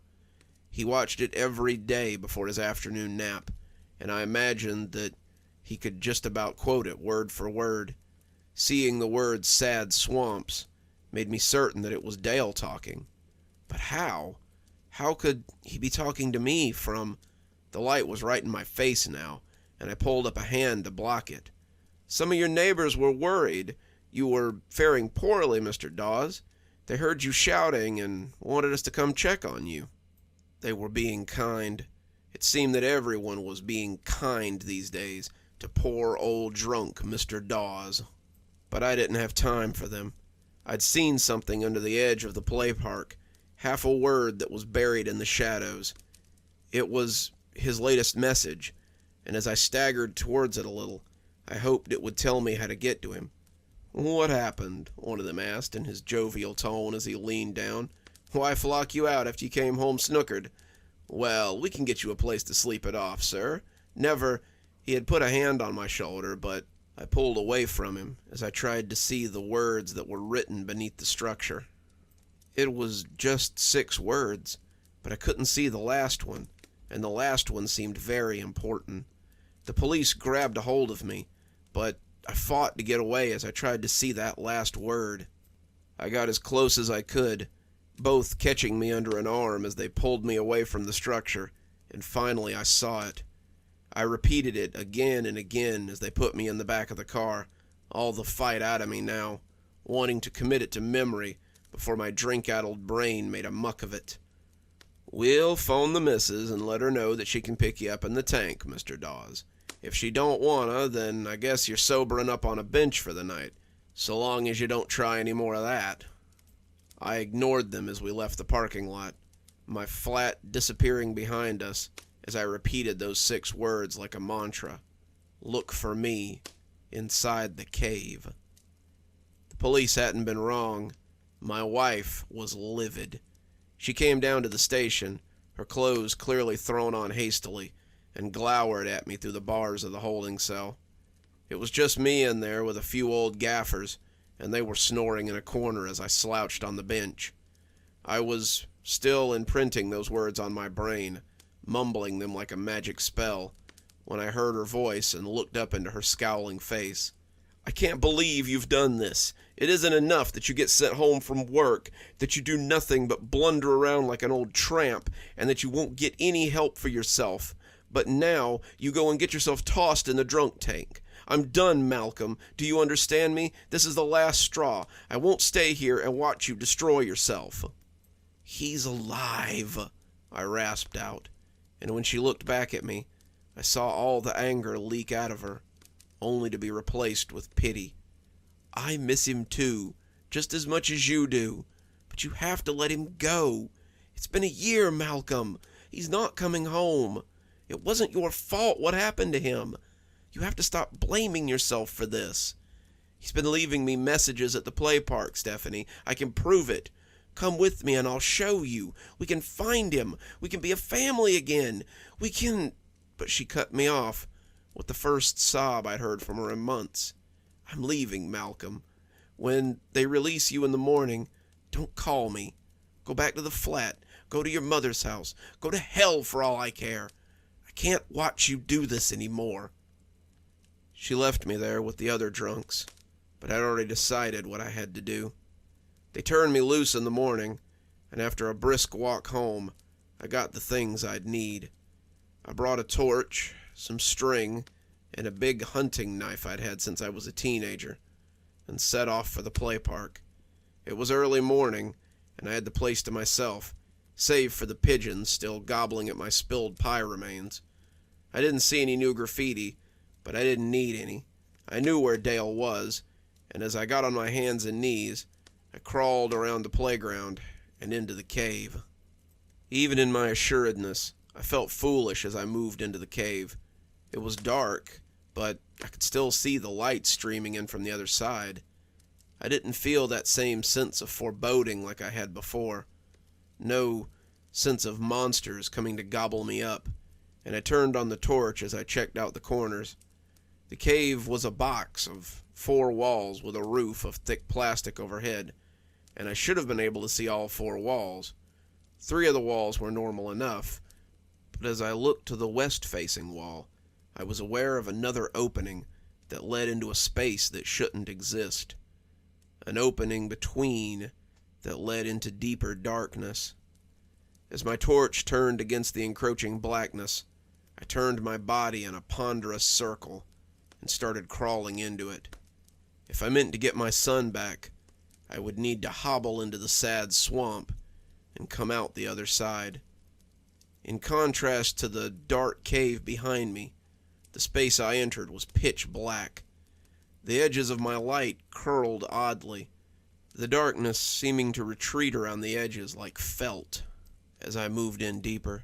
Speaker 2: He watched it every day before his afternoon nap, and I imagined that he could just about quote it word for word. Seeing the words sad swamps made me certain that it was Dale talking. But how? How could he be talking to me from... The light was right in my face now, and I pulled up a hand to block it. Some of your neighbors were worried. You were faring poorly, Mr. Dawes. They heard you shouting and wanted us to come check on you. They were being kind. It seemed that everyone was being kind these days to poor old drunk Mr. Dawes. But I didn't have time for them. I'd seen something under the edge of the play park, half a word that was buried in the shadows. It was his latest message, and as I staggered towards it a little, I hoped it would tell me how to get to him. "What happened?" one of them asked in his jovial tone as he leaned down. "Why flock you out after you came home snookered?" "Well, we can get you a place to sleep it off, sir. Never..." He had put a hand on my shoulder, but I pulled away from him as I tried to see the words that were written beneath the structure. It was just 6 words, but I couldn't see the last one, and the last one seemed very important. The police grabbed a hold of me, but I fought to get away as I tried to see that last word. I got as close as I could, both catching me under an arm as they pulled me away from the structure, and finally I saw it. I repeated it again and again as they put me in the back of the car, all the fight out of me now, wanting to commit it to memory before my drink-addled brain made a muck of it. "We'll phone the missus and let her know that she can pick you up in the tank, Mr. Dawes. If she don't wanna, then I guess you're sobering up on a bench for the night, so long as you don't try any more of that." I ignored them as we left the parking lot, my flat disappearing behind us as I repeated those 6 words like a mantra. Look for me inside the cave. The police hadn't been wrong. My wife was livid. She came down to the station, her clothes clearly thrown on hastily, and glowered at me through the bars of the holding cell. It was just me in there with a few old gaffers, and they were snoring in a corner as I slouched on the bench. I was still imprinting those words on my brain, mumbling them like a magic spell, when I heard her voice and looked up into her scowling face. "I can't believe you've done this. It isn't enough that you get sent home from work, that you do nothing but blunder around like an old tramp, and that you won't get any help for yourself. But now you go and get yourself tossed in the drunk tank. I'm done, Malcolm. Do you understand me? This is the last straw. I won't stay here and watch you destroy yourself." "He's alive," I rasped out, and when she looked back at me, I saw all the anger leak out of her, only to be replaced with pity. "I miss him too, just as much as you do, but you have to let him go. It's been a year, Malcolm. He's not coming home. It wasn't your fault what happened to him. You have to stop blaming yourself for this. He's been leaving me messages at the play park, Stephanie. I can prove it. Come with me and I'll show you. We can find him. We can be a family again. We can..." But she cut me off with the first sob I'd heard from her in months. "I'm leaving, Malcolm. When they release you in the morning, don't call me. Go back to the flat. Go to your mother's house. Go to hell for all I care. I can't watch you do this anymore." She left me there with the other drunks, but I'd already decided what I had to do. They turned me loose in the morning, and after a brisk walk home, I got the things I'd need. I brought a torch, some string, and a big hunting knife I'd had since I was a teenager, and set off for the play park. It was early morning, and I had the place to myself, save for the pigeons still gobbling at my spilled pie remains. I didn't see any new graffiti, but I didn't need any. I knew where Dale was, and as I got on my hands and knees, I crawled around the playground and into the cave. Even in my assuredness, I felt foolish as I moved into the cave. It was dark, but I could still see the light streaming in from the other side. I didn't feel that same sense of foreboding like I had before. No sense of monsters coming to gobble me up, and I turned on the torch as I checked out the corners. The cave was a box of 4 walls with a roof of thick plastic overhead, and I should have been able to see all 4 walls. 3 of the walls were normal enough, but as I looked to the west-facing wall, I was aware of another opening that led into a space that shouldn't exist. An opening between that led into deeper darkness. As my torch turned against the encroaching blackness, I turned my body in a ponderous circle and started crawling into it. If I meant to get my son back, I would need to hobble into the sad swamp and come out the other side. In contrast to the dark cave behind me, the space I entered was pitch black. The edges of my light curled oddly, the darkness seeming to retreat around the edges like felt as I moved in deeper.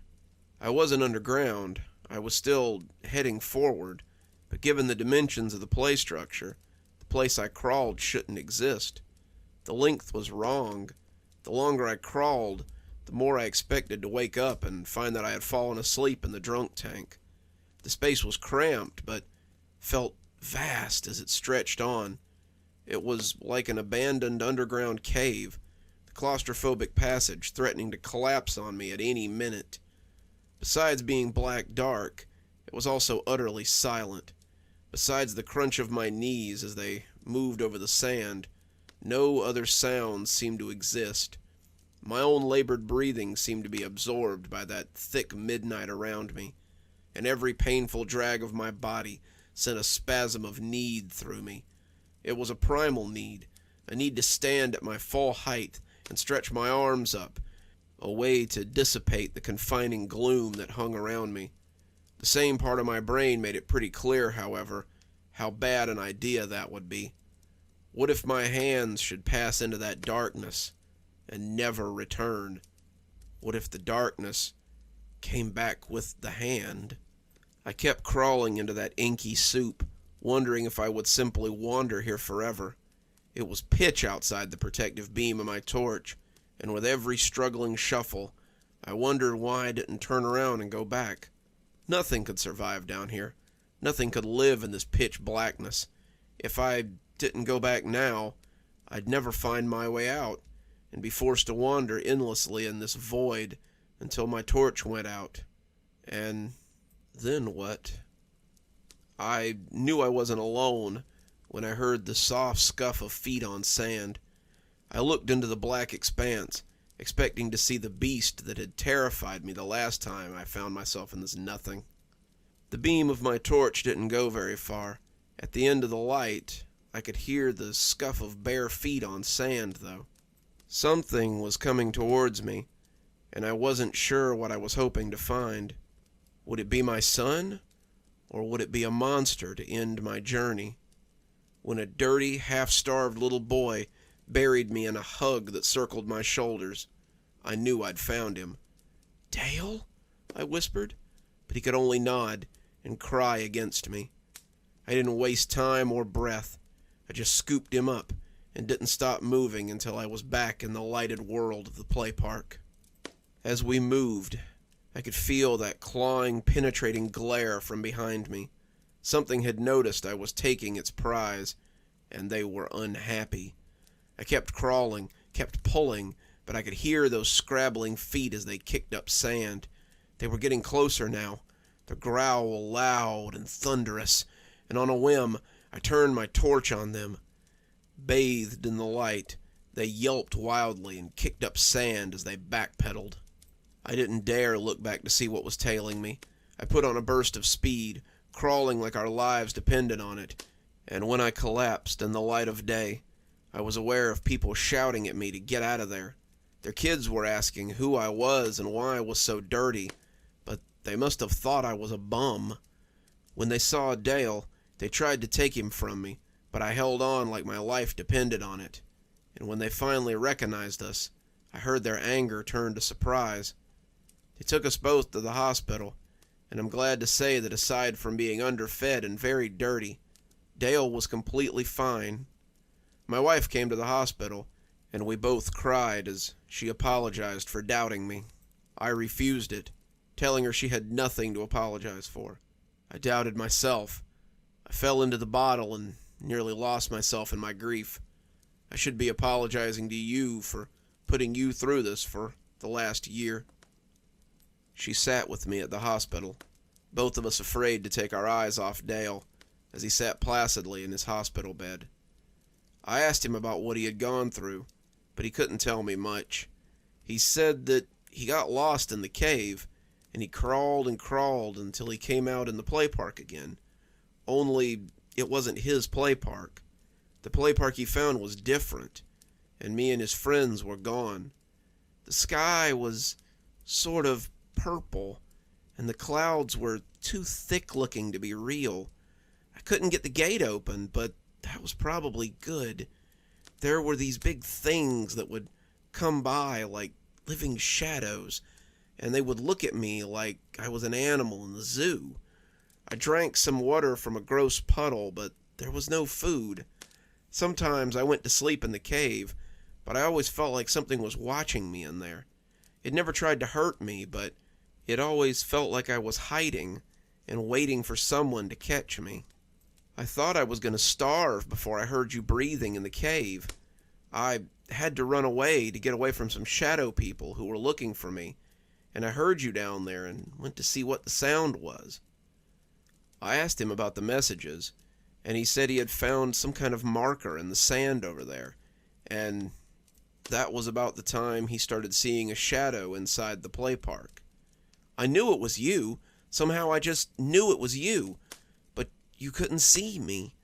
Speaker 2: I wasn't underground. I was still heading forward, but given the dimensions of the play structure, the place I crawled shouldn't exist. The length was wrong. The longer I crawled, the more I expected to wake up and find that I had fallen asleep in the drunk tank. The space was cramped, but felt vast as it stretched on. It was like an abandoned underground cave, the claustrophobic passage threatening to collapse on me at any minute. Besides being black dark, it was also utterly silent. Besides the crunch of my knees as they moved over the sand, no other sounds seemed to exist. My own labored breathing seemed to be absorbed by that thick midnight around me, and every painful drag of my body sent a spasm of need through me. It was a primal need, a need to stand at my full height and stretch my arms up, a way to dissipate the confining gloom that hung around me. The same part of my brain made it pretty clear, however, how bad an idea that would be. What if my hands should pass into that darkness and never return? What if the darkness came back with the hand? I kept crawling into that inky soup, wondering if I would simply wander here forever. It was pitch outside the protective beam of my torch, and with every struggling shuffle, I wondered why I didn't turn around and go back. Nothing could survive down here. Nothing could live in this pitch blackness. If I didn't go back now, I'd never find my way out, and be forced to wander endlessly in this void until my torch went out. And then what? I knew I wasn't alone when I heard the soft scuff of feet on sand. I looked into the black expanse, expecting to see the beast that had terrified me the last time I found myself in this nothing. The beam of my torch didn't go very far. At the end of the light, I could hear the scuff of bare feet on sand, though. Something was coming towards me, and I wasn't sure what I was hoping to find. Would it be my son, or would it be a monster to end my journey? When a dirty, half-starved little boy buried me in a hug that circled my shoulders, I knew I'd found him. "Dale?" I whispered, but he could only nod and cry against me. I didn't waste time or breath. I just scooped him up and didn't stop moving until I was back in the lighted world of the play park. As we moved, I could feel that clawing, penetrating glare from behind me. Something had noticed I was taking its prize, and they were unhappy. I kept crawling, kept pulling, but I could hear those scrabbling feet as they kicked up sand. They were getting closer now, their growl loud and thunderous, and on a whim, I turned my torch on them. Bathed in the light, they yelped wildly and kicked up sand as they backpedaled. I didn't dare look back to see what was tailing me. I put on a burst of speed, crawling like our lives depended on it, and when I collapsed in the light of day, I was aware of people shouting at me to get out of there. Their kids were asking who I was and why I was so dirty, but they must have thought I was a bum. When they saw Dale, they tried to take him from me, but I held on like my life depended on it. And when they finally recognized us, I heard their anger turn to surprise. They took us both to the hospital, and I'm glad to say that aside from being underfed and very dirty, Dale was completely fine. My wife came to the hospital, and we both cried as she apologized for doubting me. I refused it, telling her she had nothing to apologize for. I doubted myself. I fell into the bottle and nearly lost myself in my grief. I should be apologizing to you for putting you through this for the last year. She sat with me at the hospital, both of us afraid to take our eyes off Dale as he sat placidly in his hospital bed. I asked him about what he had gone through, but he couldn't tell me much. He said that he got lost in the cave, and he crawled and crawled until he came out in the play park again. Only it wasn't his play park. The play park he found was different, and me and his friends were gone. The sky was sort of purple, and the clouds were too thick-looking to be real. I couldn't get the gate open, but that was probably good. There were these big things that would come by like living shadows, and they would look at me like I was an animal in the zoo. I drank some water from a gross puddle, but there was no food. Sometimes I went to sleep in the cave, but I always felt like something was watching me in there. It never tried to hurt me, but it always felt like I was hiding and waiting for someone to catch me. I thought I was going to starve before I heard you breathing in the cave. I had to run away to get away from some shadow people who were looking for me, and I heard you down there and went to see what the sound was. I asked him about the messages, and he said he had found some kind of marker in the sand over there, and that was about the time he started seeing a shadow inside the play park. I knew it was you. Somehow I just knew it was you, but you couldn't see me.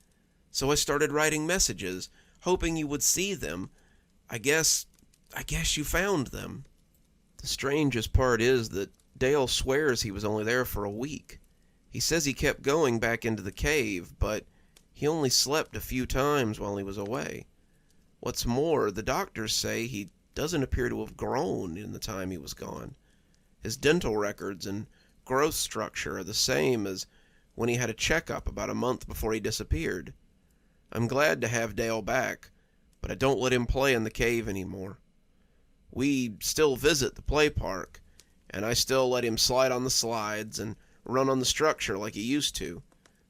Speaker 2: So I started writing messages, hoping you would see them. I guess you found them. The strangest part is that Dale swears he was only there for a week. He says he kept going back into the cave, but he only slept a few times while he was away. What's more, the doctors say he doesn't appear to have grown in the time he was gone. His dental records and growth structure are the same as when he had a checkup about a month before he disappeared. I'm glad to have Dale back, but I don't let him play in the cave anymore. We still visit the play park, and I still let him slide on the slides and run on the structure like he used to,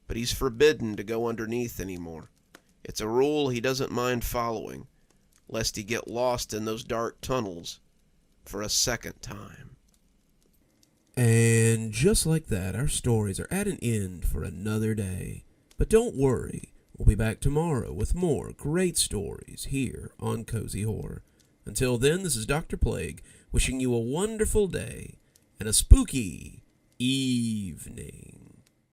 Speaker 2: but he's forbidden to go underneath anymore. It's a rule he doesn't mind following, lest he get lost in those dark tunnels for a second time.
Speaker 1: And just like that, our stories are at an end for another day. But don't worry, we'll be back tomorrow with more great stories here on Cozy Horror. Until then, this is Dr. Plague, wishing you a wonderful day and a spooky evening.